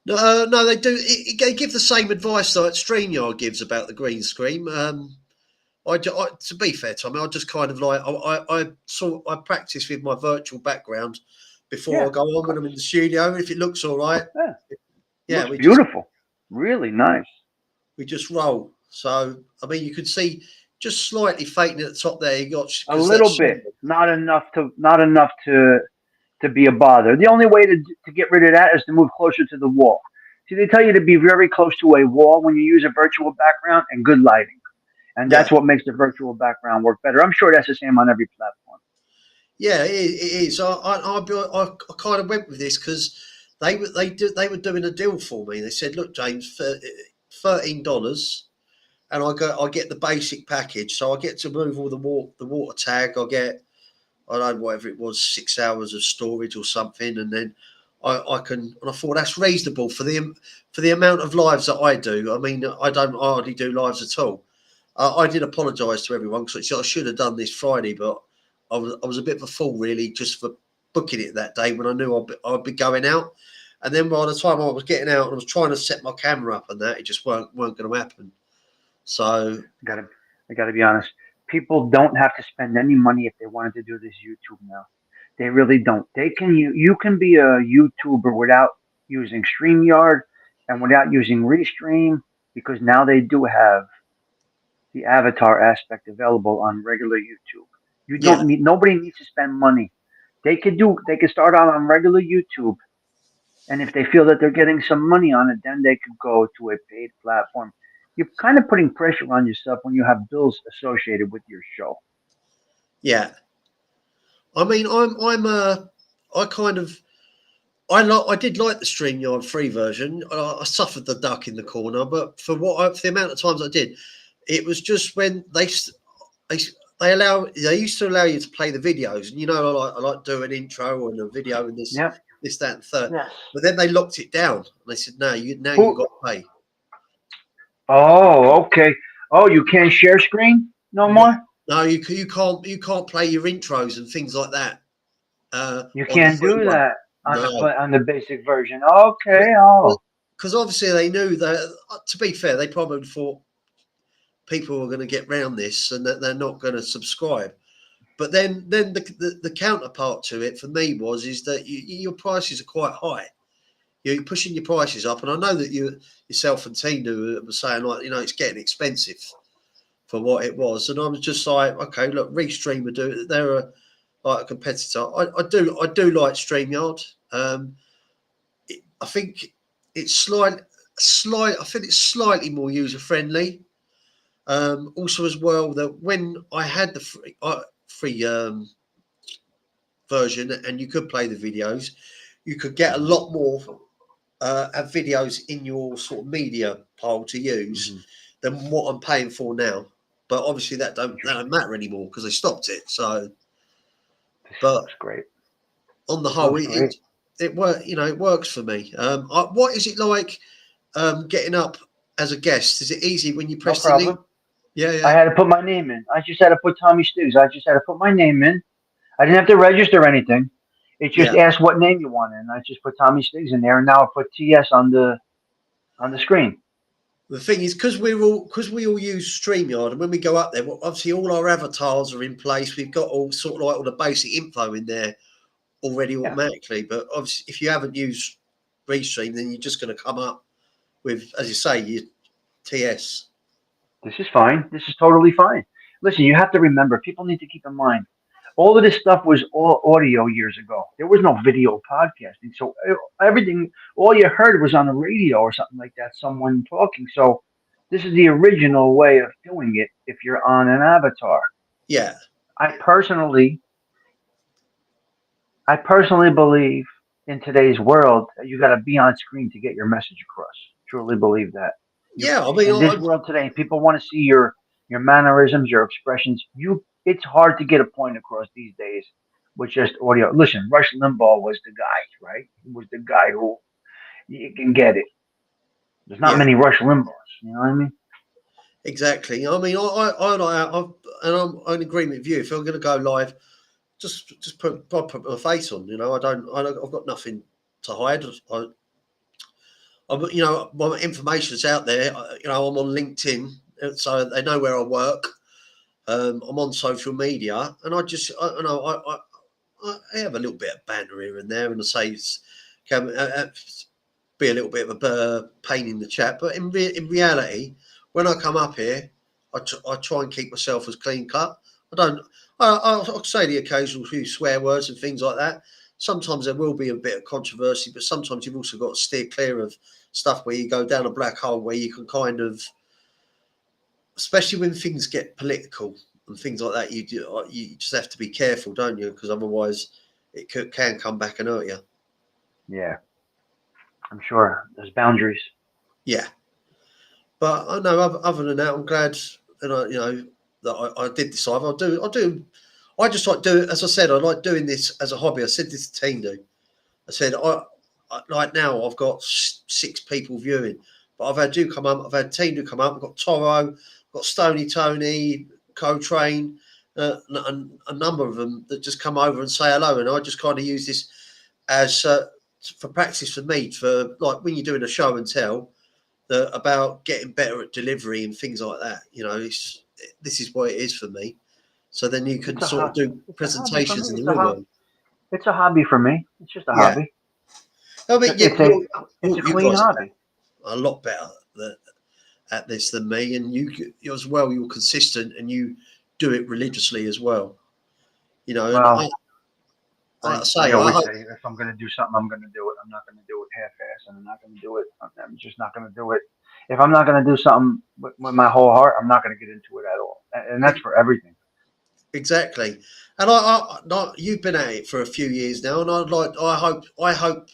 S1: No, they do. They give the same advice that StreamYard gives about the green screen. To be fair, Tommy, I just kind of like I practice with my virtual background before I go on when I'm in the studio. If it looks all right,
S7: yeah, looks beautiful, really nice.
S1: We just roll. So I mean, you could see just slightly fainting at the top there. You got
S7: a little bit, not enough to be a bother. The only way to get rid of that is to move closer to the wall. See, they tell you to be very close to a wall when you use a virtual background and good lighting. And that's what makes the virtual background work better. I'm sure that's the same on every platform.
S1: Yeah, it is. I kind of went with this because they were doing a deal for me. They said, "Look, James, for $13, and I get the basic package. So I get to move all the water tag. I get, I don't know, whatever it was, 6 hours of storage or something, and then I can." And I thought that's reasonable for the amount of lives that I do. I mean, I hardly do lives at all. I did apologise to everyone because I should have done this Friday, but I was a bit of a fool really just for booking it that day when I knew I'd be going out. And then by the time I was getting out and I was trying to set my camera up and that, it just weren't going to happen. So
S7: I gotta be honest. People don't have to spend any money if they wanted to do this YouTube now. They really don't. You can be a YouTuber without using StreamYard and without using Restream because now they do have the avatar aspect available on regular YouTube. You don't need nobody needs to spend money. They could start out on regular YouTube, and if they feel that they're getting some money on it, then they could go to a paid platform. You're kind of putting pressure on yourself when you have bills associated with your show.
S1: Yeah, I mean, I did like the StreamYard free version. I suffered the duck in the corner, but for the amount of times I did, it was just when they they used to allow you to play the videos, and I like do an intro and a video and
S7: Yep.
S1: this, that, and third.
S7: Yes.
S1: But then they locked it down. And they said, no, you got
S7: Who?
S1: to pay.
S7: Oh, okay. Oh, you can't share screen no more.
S1: No, you can't play your intros and things like that.
S7: You
S1: On the
S7: can't
S1: free
S7: do
S1: one.
S7: that
S1: No,
S7: on the basic version. Okay. Oh,
S1: because obviously they knew that. To be fair, they probably thought people were going to get round this and that they're not going to subscribe. But then the counterpart to it for me is that your prices are quite high. You're pushing your prices up, and I know that yourself and Tina were saying it's getting expensive for what it was, and I was just like, okay, look, Restream they're like a competitor. I do like StreamYard. I think it's slight. I think it's slightly more user friendly. Also, as well, that when I had the free version and you could play the videos, you could get a lot more videos in your sort of media pile to use than what I'm paying for now. But obviously that don't matter anymore because they stopped it. So, but
S7: looks great.
S1: On the whole, it works for me. What is it like getting up as a guest? Is it easy when you
S7: No
S1: press the link?
S7: problem.
S1: Yeah.
S7: I had to put my name in. I just had to put Tommy Stews. I just had to put my name in. I didn't have to register anything. It just asked what name you wanted, and I just put Tommy Stews in there, and now I put TS on the screen.
S1: The thing is, because we all use StreamYard, and when we go up there, obviously all our avatars are in place. We've got all sort of like all the basic info in there already automatically. But obviously, if you haven't used Restream, then you're just going to come up with, as you say, your TS.
S7: This is fine. This is totally fine. Listen, you have to remember, people need to keep in mind, all of this stuff was all audio years ago. There was no video podcasting. So everything, all you heard was on the radio or something like that, someone talking. So this is the original way of doing it if you're on an avatar.
S1: Yeah.
S7: I personally believe in today's world that you got to be on screen to get your message across. Truly believe that.
S1: Yeah, I mean,
S7: in this world today, people want to see your mannerisms, your expressions. It's hard to get a point across these days with just audio. Listen, Rush Limbaugh was the guy, right? He was the guy who you can get it. There's not many Rush Limbaughs. You know what I mean?
S1: Exactly. I mean, I'm in agreement with you. If I'm going to go live, just put my face on. I've got nothing to hide. My information's out there. I'm on LinkedIn, so they know where I work. I'm on social media, and I have a little bit of banter here and there, and I say can be a little bit of a pain in the chat. But in reality, when I come up here, I try and keep myself as clean cut. I'll say the occasional few swear words and things like that. Sometimes there will be a bit of controversy, but sometimes you've also got to steer clear of stuff where you go down a black hole where you can kind of, especially when things get political and things like that, you just have to be careful, don't you? Because otherwise it can come back and hurt you.
S7: Yeah, I'm sure there's boundaries.
S1: Yeah, but I know other than that, I'm glad that I did decide. I just like doing, as I said, I like doing this as a hobby. I said this to Tina. I said, like now I've got 6 people viewing, but I've had you come up, I've had Tina come up, I've got Toro, I've got Stony Tony, Co-Train, and a number of them that just come over and say hello. And I just kind of use this as for practice for me, for like when you're doing a show and tell, about getting better at delivery and things like that. This is what it is for me. So then you can sort of do presentations in the real world.
S7: It's a hobby for me. It's just a hobby.
S1: I mean,
S7: it's a clean hobby.
S1: A lot better at this than me, and you as well. You're consistent, and you do it religiously as well.
S7: Well,
S1: I
S7: always say if I'm going to do something, I'm going to do it. I'm not going to do it half-assed, and I'm not going to do it. I'm just not going to do it. If I'm not going to do something with my whole heart, I'm not going to get into it at all. And that's for everything.
S1: Exactly. And I you've been at it for a few years now, and I hope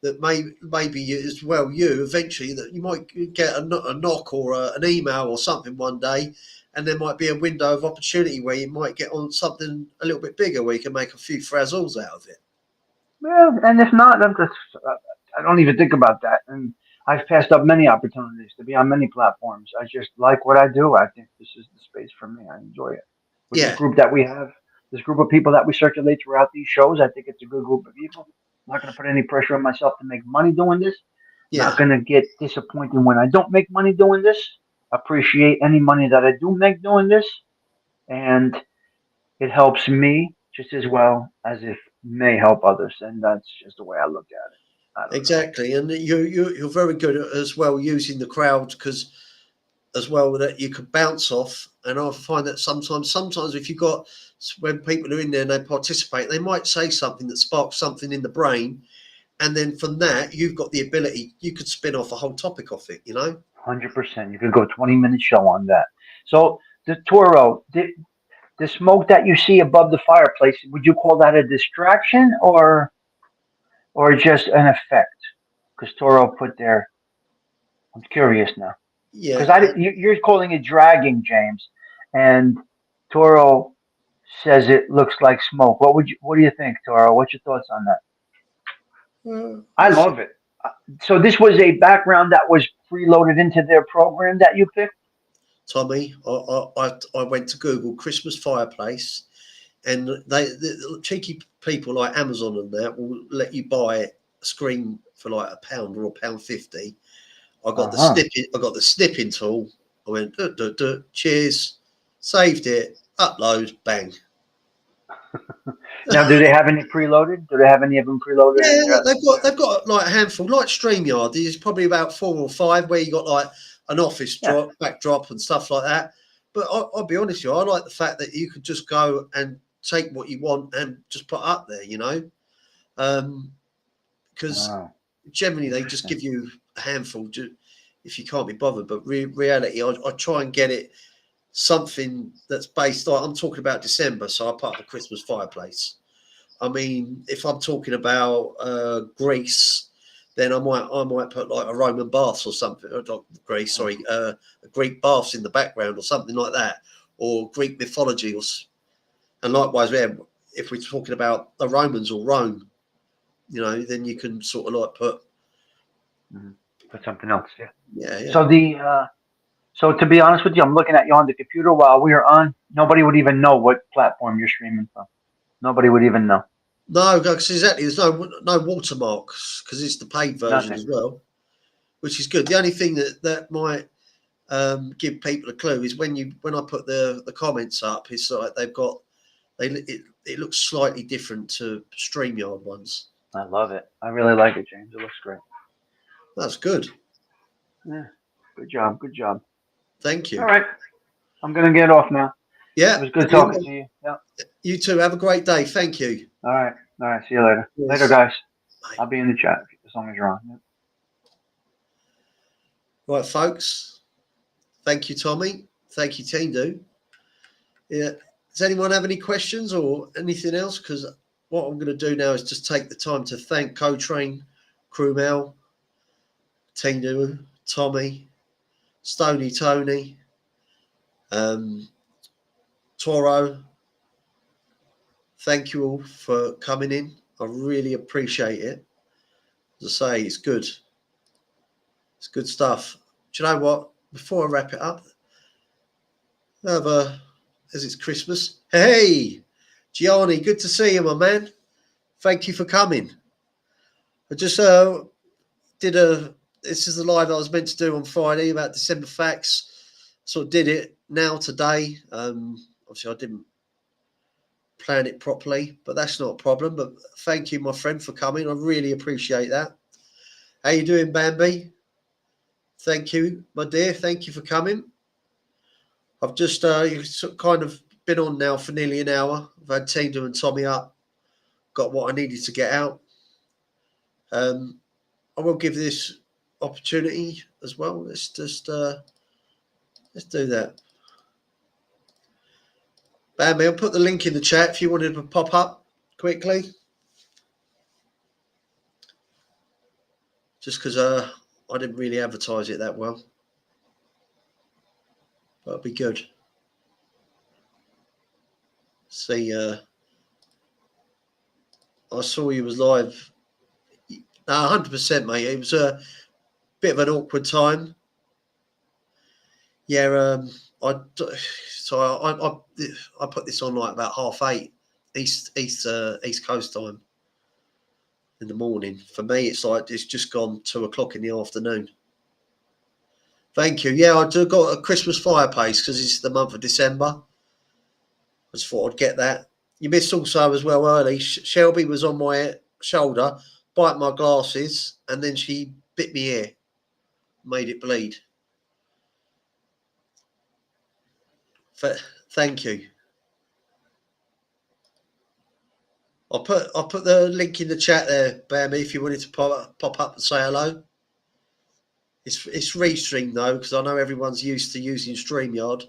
S1: that maybe you, as well, you eventually that you might get a knock or an email or something one day, and there might be a window of opportunity where you might get on something a little bit bigger where you can make a few frazzles out of it.
S7: Well, and if not, I don't even think about that. And I've passed up many opportunities to be on many platforms. I just like what I do. I think this is the space for me. I enjoy it. With this
S1: Yeah,
S7: group that we have, this group of people that we circulate throughout these shows, I think it's a good group of people. I'm not going to put any pressure on myself to make money doing this. Not
S1: yeah,
S7: going to get disappointed when I don't make money doing this. Appreciate any money that I do make doing this. And it helps me just as well as it may help others. And that's just the way I look at it. I don't know.
S1: exactly. And you're very good at, as well, using the crowd, because as well that you can bounce off. And I find that sometimes if you got, when people are in there and they participate, they might say something that sparks something in the brain, and then from that you've got the ability, you could spin off a whole topic off it,
S7: 100%. You could go 20-minute show on that. So the Toro, the smoke that you see above the fireplace, would you call that a distraction or just an effect? Because Toro put there. I'm curious now.
S1: Yeah.
S7: Because you're calling it dragging, James, and Toro says it looks like smoke. What do you think, Toro? What's your thoughts on that? I
S1: I
S7: love it. So this was a background that was preloaded into their program that you picked.
S1: Tommy, I went to Google Christmas fireplace, and the cheeky people like Amazon and that will let you buy a screen for like £1 or £1.50. I got
S7: Uh huh.
S1: I got the snipping tool. I went, duh, duh, duh, cheers, saved it, upload, bang.
S7: Now, do they have any preloaded? Do they have any of them preloaded in
S1: Yeah,
S7: there?
S1: they've got like a handful, like StreamYard. There's probably about 4 or 5 where you got like an office
S7: Yeah.
S1: backdrop and stuff like that. But I'll be honest with you, I like the fact that you could just go and take what you want and just put up there, because
S7: Oh,
S1: generally they just
S7: interesting.
S1: give you a handful if you can't be bothered. But reality, I try and get it something that's based on. I'm talking about December, so I put up a Christmas fireplace. I mean, if I'm talking about Greece, then I might put like a Roman baths or something, or not Greece, sorry, a Greek baths in the background or something like that, or Greek mythology, and likewise, yeah, if we're talking about the Romans or Rome, then you can sort of like put,
S7: Mhm. Put something else. Yeah.
S1: yeah, yeah.
S7: So so to be honest with you, I'm looking at you on the computer while we are on. Nobody would even know what platform you're streaming from. Nobody would even know.
S1: No, because exactly, there's no watermarks because it's the paid version as
S7: Nothing.
S1: well, which is good. The only thing that might give people a clue is when I put the comments up, it's like it looks slightly different to StreamYard ones.
S7: I love it. I really like it, James. It looks great.
S1: That's good.
S7: Yeah. Good job. Good job.
S1: Thank
S7: All
S1: you.
S7: right. I'm gonna get off now. It
S1: Yeah,
S7: was good talking to you. Yeah.
S1: you too. Have a great day. Thank you.
S7: All right. All right. See you later. Later,
S1: Yes.
S7: guys.
S1: Bye.
S7: I'll be in the chat as long as you're on. Yeah.
S1: Right, folks. Thank you, Tommy. Thank you, Tindu. Yeah. Does anyone have any questions or anything else? Because what I'm going to do now is just take the time to thank Co-Train, Crewmel, Tindu, Tommy, Stony Tony, Toro. Thank you all for coming in. I really appreciate it. As I say, it's good. It's good stuff. Do you know what? Before I wrap it up, as it's Christmas. Hey, Gianni, good to see you, my man. Thank you for coming. I just did this is the live I was meant to do on Friday about December facts. Sort of did it now today. Obviously I didn't plan it properly, but that's not a problem. But thank you, my friend, for coming. I really appreciate that. How you doing, Bambi? Thank you, my dear. Thank you for coming. I've just kind of been on now for nearly an hour. I've had Tina and Tommy up, got what I needed to get out. I will give this opportunity as well. Let's just let's do that. Bambi, I'll put the link in the chat if you wanted to pop up quickly. Just because I didn't really advertise it that well. That'd be good. See, I saw you was live. No, 100%, mate. It was a bit of an awkward time. Yeah, I put this on like about 8:30 East Coast time in the morning. For me, it's just gone 2:00 in the afternoon. Thank you. Yeah, I do got a Christmas fireplace because it's the month of December. I just thought I'd get that. You missed also as well early. Shelby was on my shoulder, bite my glasses, and then she bit me ear, made it bleed. Thank you. I'll put the link in the chat there, Bambi, if you wanted to pop up and say hello. It's restreamed though, because I know everyone's used to using StreamYard.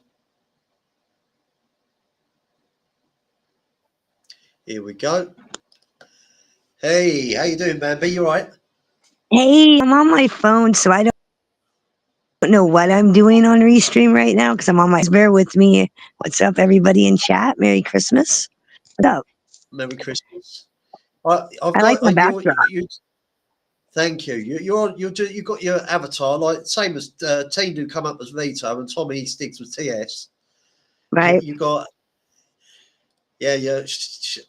S1: Here we go. Hey, how you doing, Bambi? You all right?
S8: Hey, I'm on my phone, so I don't know what I'm doing on Restream right now because I'm on my. Bear with me. What's up, everybody in chat? Merry Christmas. What's up?
S1: Merry Christmas.
S8: I like my backdrop.
S1: Thank you. You got your avatar like same as Tinu come up as Vito and Tommy sticks with TS.
S8: Right.
S1: You got. Yeah.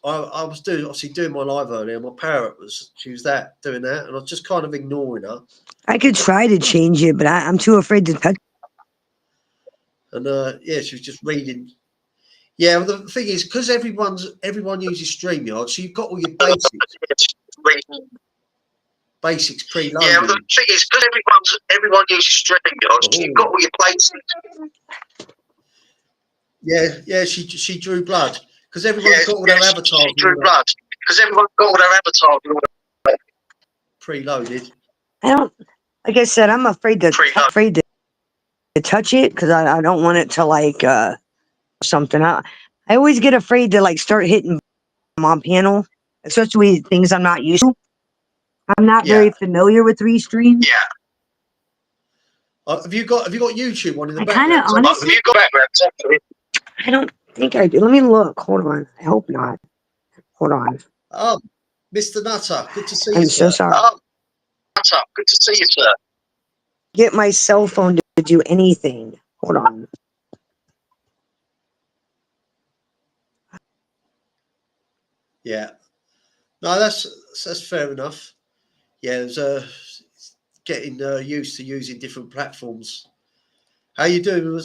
S1: I was doing my live earlier. My parrot was doing that, and I was just kind of ignoring her.
S8: I could try to change it, but I'm too afraid to touch.
S1: And she was just reading. Yeah, well, the thing is, because everyone uses StreamYard, so you've got all your basics preloaded. Yeah, well, the thing is, because everyone uses StreamYard, so you've got all your basics. Yeah, she drew blood because everyone's got all their avatars. She drew blood because everyone's got all their avatars preloaded.
S8: Like I said, I'm afraid to touch it because I don't want it to like something. I always get afraid to like start hitting on panel, especially things I'm not used to. I'm not very familiar with Restream.
S1: Yeah. Have you got YouTube on in the
S8: I
S1: background?
S8: honestly,
S1: Have you got background?
S8: I don't think I do. Let me look. Hold on. I hope not. Hold on.
S1: Oh, Mr. Nutter, good to see you.
S8: I'm so sorry.
S1: Nutter, good to see you, sir.
S8: Get my cell phone to do anything. Hold on.
S1: Yeah. No, that's fair enough. Yeah, there's getting used to using different platforms. How you doing,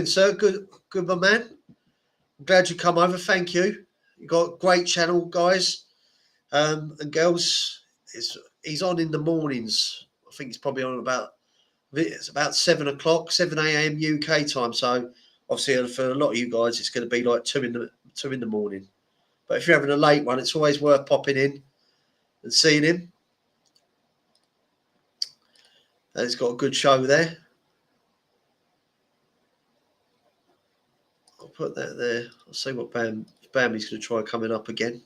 S1: sir? Good, my man. I'm glad you come over. Thank you. You got a great channel, guys and girls. He's on in the mornings. I think he's probably on about 7 o'clock, 7 a.m. UK time. So obviously for a lot of you guys, it's going to be like 2 in the morning. But if you're having a late one, it's always worth popping in and seeing him. And he's got a good show there. I'll put that there. I'll see what Bambi's going to try coming up again.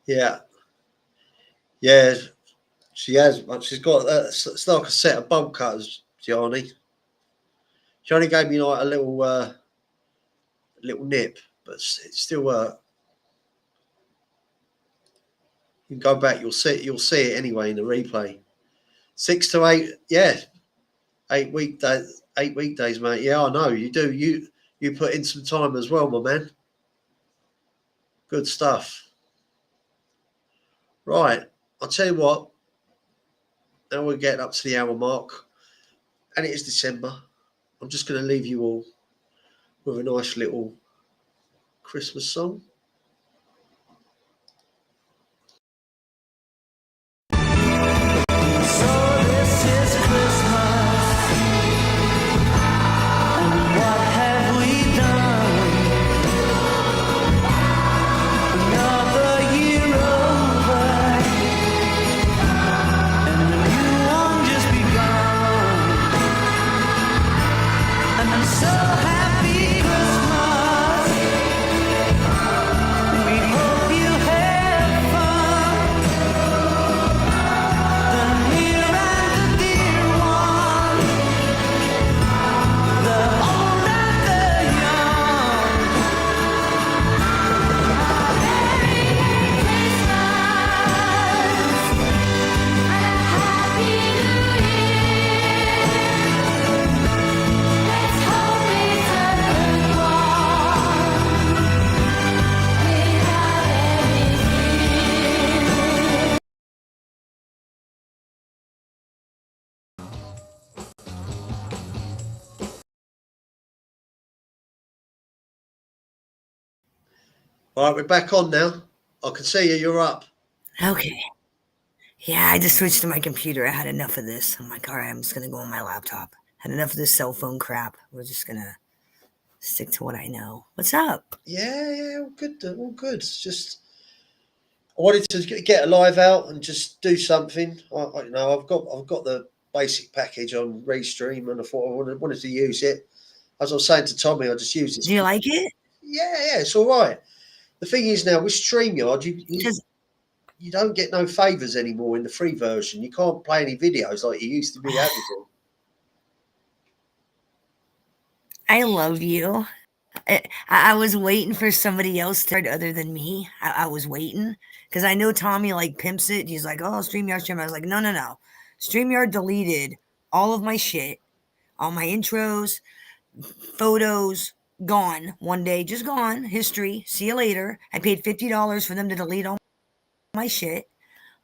S1: Yeah, she has. She's got it's like a set of bolt cutters, Gianni. She only gave me like a little nip, but it still worked. You can go back. You'll see it anyway in the replay. 6 to 8. Yeah, 8 weekdays. 8 weekdays, mate. Yeah, I know you do. You put in some time as well, my man. Good stuff. Right, I'll tell you what. Now we're getting up to the hour mark, and it is December. I'm just going to leave you all with a nice little Christmas song.
S9: So happy Christmas.
S1: All right, we're back on now. I can see you. You're up.
S8: Okay. Yeah, I just switched to my computer. I had enough of this. I'm like, all right, I'm just gonna go on my laptop. Had enough of this cell phone crap. We're just gonna stick to what I know. What's up?
S1: Yeah, all good. All good. It's just I wanted to get a live out and just do something. I've got the basic package on Restream, and I thought I wanted to use it. As I was saying to Tommy, I just use this.
S8: Do you like it?
S1: Yeah, it's all right. The thing is now with StreamYard, you don't get no favors anymore in the free version. You can't play any videos like you used to be able to.
S8: I love you. I was waiting for somebody else to other than me. I was waiting because I know Tommy like pimps it. He's like, oh, StreamYard. I was like, no. StreamYard deleted all of my shit, all my intros, photos, gone one day, just gone. History. See you later. I paid $50 for them to delete all my shit.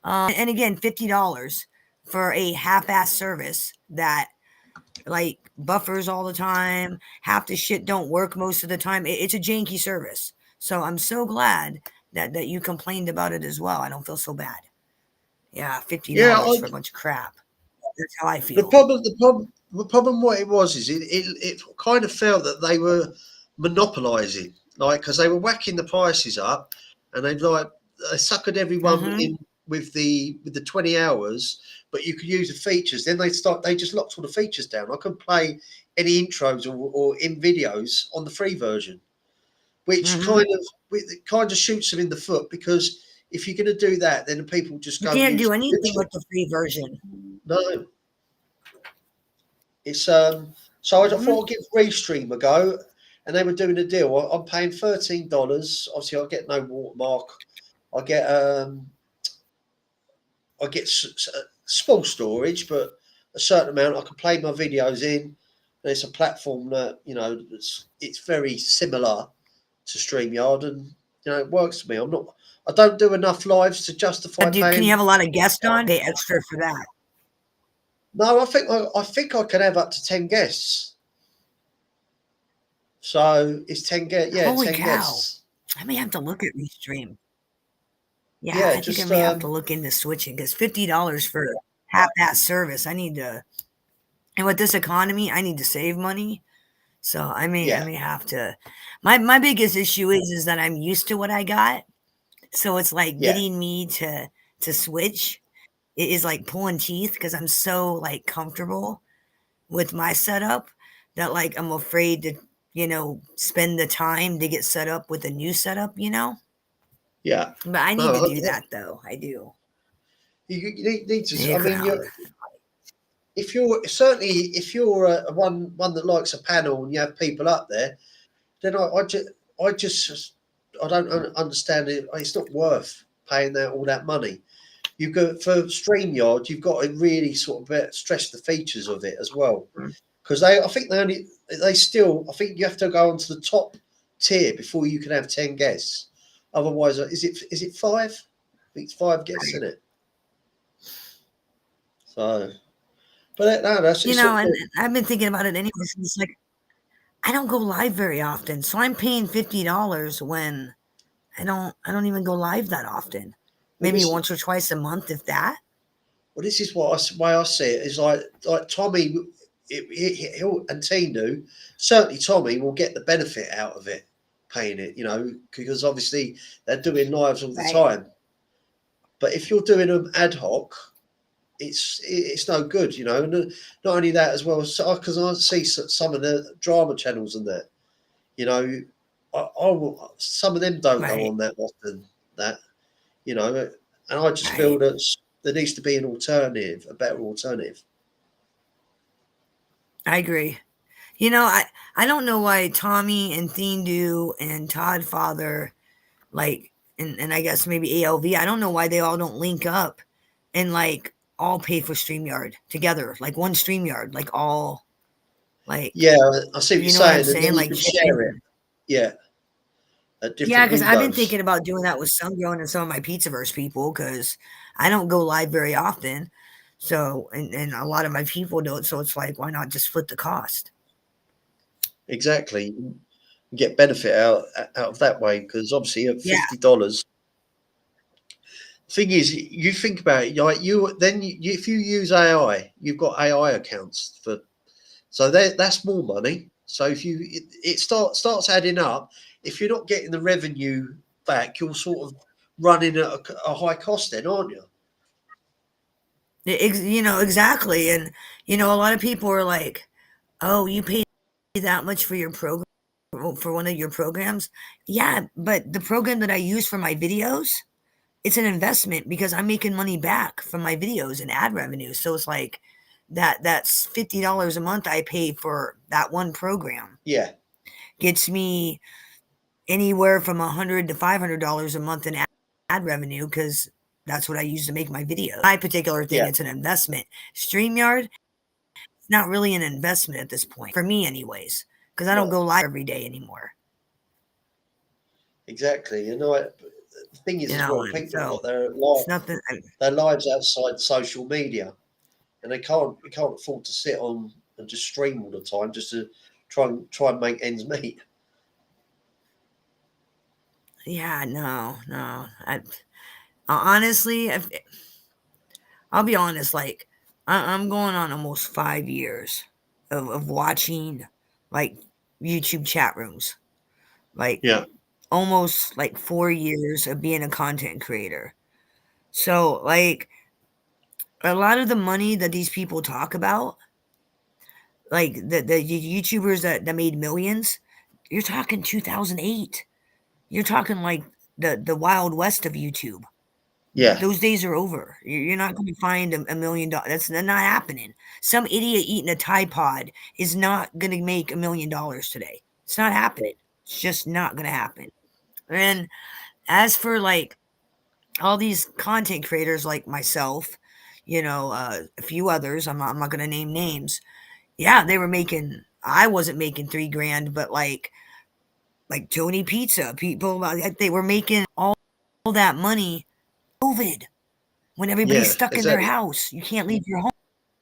S8: And again, $50 for a half-ass service that like buffers all the time. Half the shit don't work most of the time. It's a janky service. So I'm so glad that you complained about it as well. I don't feel so bad. Yeah, $50 for a bunch of crap. That's how I feel.
S1: The problem, what it was is it kind of felt that they were monopolising, like because they were whacking the prices up, and they suckered everyone in with the 20 hours. But you could use the features. Then they just locked all the features down. I couldn't play any intros or in videos on the free version, which kind of shoots them in the foot, because if you're going to do that, then the people just go.
S8: You can't do anything with the free version.
S1: No. It's so I thought I'd give Restream a go, and they were doing a deal. I'm paying $13. Obviously, I get no watermark. I get small storage, but a certain amount. I can play my videos in. And it's a platform that it's very similar to StreamYard, and it works for me. I don't do enough lives to justify paying.
S8: Can you have a lot of guests on? Pay extra for that.
S1: No, I think I can have up to 10 guests. So it's 10 guests. Yeah,
S8: Holy
S1: 10
S8: cow.
S1: guests.
S8: I may have to look at Restream. Yeah, I think I may have to look into switching, because $50 for half-ass service. I need to, and with this economy, I need to save money. So I may have to. My biggest issue is that I'm used to what I got. So it's like getting me to switch. It is like pulling teeth, because I'm so like comfortable with my setup that like I'm afraid to spend the time to get set up with a new setup.
S1: Yeah,
S8: but I need to do that though. I do.
S1: You need to. I mean, if you're one that likes a panel and you have people up there, then I don't understand it. It's not worth paying all that money. You go for StreamYard, you've got to really sort of stress the features of it as well, because I think you have to go onto the top tier before you can have 10 guests. Otherwise, is it 5? I think it's 5 guests, isn't it? So, but no, that's
S8: and I've been thinking about it anyways. It's like I don't go live very often, so I'm paying $50 when I don't even go live that often. Maybe once or twice a month, if that.
S1: Well, this is why I see it is like Tommy, he'll and Tinu, certainly Tommy will get the benefit out of it, paying it, because obviously they're doing lives all the time. But if you're doing them ad hoc, it's no good, And not only that as well, because I see some of the drama channels and that, some of them don't go on that often. And I just feel that there needs to be an alternative, a better alternative.
S8: I agree. I don't know why Tommy and Thindu and Todd Father, like, and I guess maybe ALV, I don't know why they all don't link up and like all pay for StreamYard together, like one StreamYard, like all, like.
S1: Yeah, I see what you're saying.
S8: Like
S1: share it. Yeah.
S8: Yeah, because I've been thinking about doing that with Sungrown and some of my Pizzaverse people, because I don't go live very often. So, and a lot of my people don't. So it's like, why not just split the cost?
S1: Exactly. get benefit out of that way, because obviously at
S8: Yeah.
S1: $50. Thing is, you think about it, like if you use AI, you've got AI accounts for, so that's more money. So if it starts adding up. If you're not getting the revenue back, you're sort of running at a high cost, then, aren't you?
S8: You know, exactly. And, you know, a lot of people are like, oh, you pay that much for your program, for one of your programs. Yeah, but the program that I use for my videos, it's an investment because I'm making money back from my videos and ad revenue. So it's like that's $50 a month I pay for that one program.
S1: Yeah.
S8: Gets me anywhere from $100 to $500 a month in ad revenue because that's what I use to make my videos. My particular thing,
S1: Yeah.
S8: it's an investment. StreamYard, it's not really an investment at this point for me, anyways, because I don't go live every day anymore.
S1: Exactly. You know, the thing is,
S8: You
S1: as
S8: know,
S1: well,
S8: and
S1: people have
S8: so
S1: got their
S8: it's nothing.
S1: their lives outside social media, and they can't afford to sit on and just stream all the time just to try and make ends meet.
S8: Yeah, no. Honestly, I'll be honest. Like, I'm going on almost 5 years of watching like YouTube chat rooms. Like,
S1: Yeah.
S8: almost like 4 years of being a content creator. So, like, a lot of the money that these people talk about, like the YouTubers that made millions, you're talking 2008. You're talking like the Wild West of YouTube.
S1: Yeah.
S8: Those days are over. You're not going to find $1 million. That's not happening. Some idiot eating a Tide Pod is not going to make $1 million today. It's not happening. It's just not going to happen. And as for like all these content creators like myself, you know, a few others, I'm not going to name names. Yeah, they were making. I wasn't making $3 grand, but like Tony Pizza, people they were making all that money. COVID, when everybody's
S1: Yeah.
S8: stuck in their
S1: Exactly.
S8: house, you can't leave your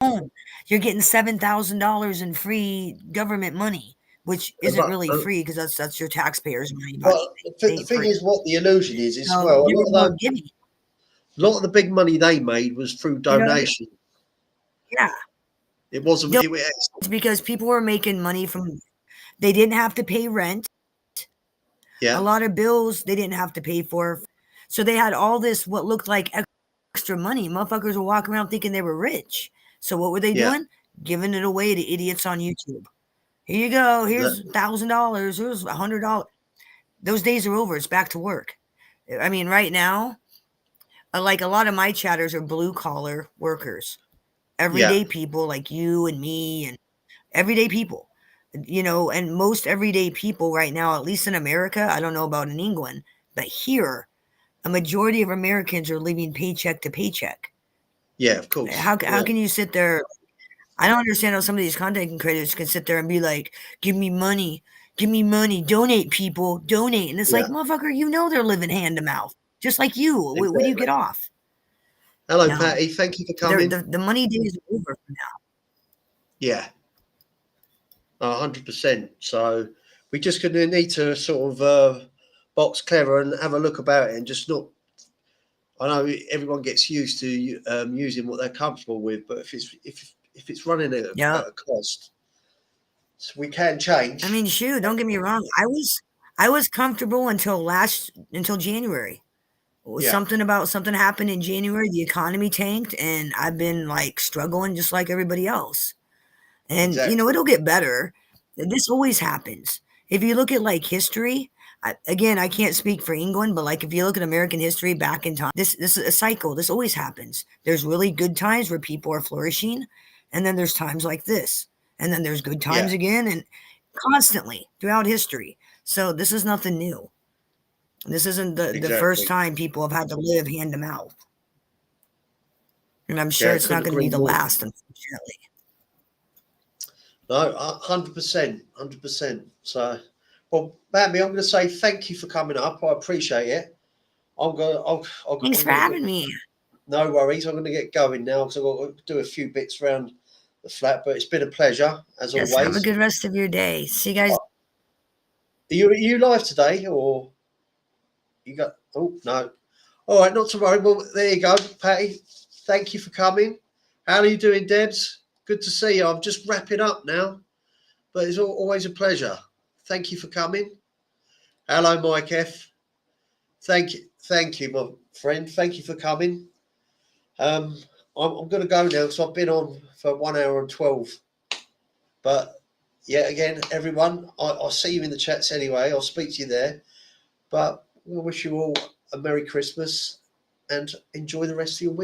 S8: home. You're getting $7,000 in free government money, which isn't
S1: But
S8: really free because that's your taxpayers' money, but
S1: well,
S8: it
S1: the
S8: ain't
S1: thing
S8: free.
S1: is, what the illusion is
S8: So
S1: well,
S8: they were more giving.
S1: a lot of the big money they made was through
S8: You know,
S1: donation.
S8: yeah.
S1: It wasn't.
S8: No,
S1: It was,
S8: it's because people were making money from. They didn't have to pay rent. A
S1: yeah.
S8: lot of bills they didn't have to pay for. So they had all this what looked like extra money. Motherfuckers were walking around thinking they were rich. So what were they
S1: Yeah.
S8: doing? Giving it away to idiots on YouTube. Here you go. Here's $1,000. Here's $100. Those days are over. It's back to work. I mean, right now, like a lot of my chatters are blue collar workers,
S1: Yeah.
S8: everyday people like you and me, and everyday people. You know, and most everyday people right now, at least in America, I don't know about in England, but here, a majority of Americans are living paycheck to paycheck.
S1: Yeah. Of course.
S8: How
S1: Yeah.
S8: can you sit there? I don't understand how some of these content creators can sit there and be like, give me money, donate people, donate. And it's
S1: Yeah.
S8: like, motherfucker, you know they're living hand to mouth, just like you. When do you
S1: Exactly.
S8: get off?
S1: Hello,
S8: No,
S1: Patty. Thank you for coming.
S8: the money days are over for now.
S1: Yeah. 100%. So we just gonna need to sort of box clever and have a look about it, and just not. I know everyone gets used to using what they're comfortable with, but if it's running at
S8: Yeah.
S1: a cost, so we can change.
S8: I mean, shoot, don't get me wrong. I was comfortable until January.
S1: Yeah.
S8: Something happened in January. The economy tanked, and I've been like struggling just like everybody else. And you know,
S1: Exactly.
S8: it'll get better. This always happens. If you look at like history, again, I can't speak for England, but like if you look at American history back in time, this is a cycle. This always happens. There's really good times where people are flourishing, and then there's times like this, and then there's good times
S1: Yeah.
S8: again, and constantly throughout history. So this is nothing new. This isn't the first
S1: Exactly.
S8: time people have had to live hand to mouth, and I'm sure
S1: Yeah.
S8: it's not
S1: Couldn't
S8: going to be
S1: agree
S8: the
S1: more.
S8: last, unfortunately.
S1: No, 100%, 100%. So, well, Bambi, I'm going to say thank you for coming up. I appreciate it.
S8: Thanks
S1: I'm
S8: for
S1: going to get,
S8: having me.
S1: no worries. I'm going to get going now because I've got to do a few bits around the flat. But it's been a pleasure as
S8: Yes, have a
S1: always.
S8: good rest of your day. See you guys.
S1: Are you live today, or you got? Oh no. All right, not to worry. Well, there you go, Patty. Thank you for coming. How are you doing, Debs? Good to see you. I'm just wrapping up now, but it's always a pleasure. Thank you for coming. Hello, Mike F. Thank you, my friend. Thank you for coming. I'm going to go now because I've been on for 1 hour and 12. But yeah, again, everyone, I'll see you in the chats anyway. I'll speak to you there. But I wish you all a Merry Christmas and enjoy the rest of your week.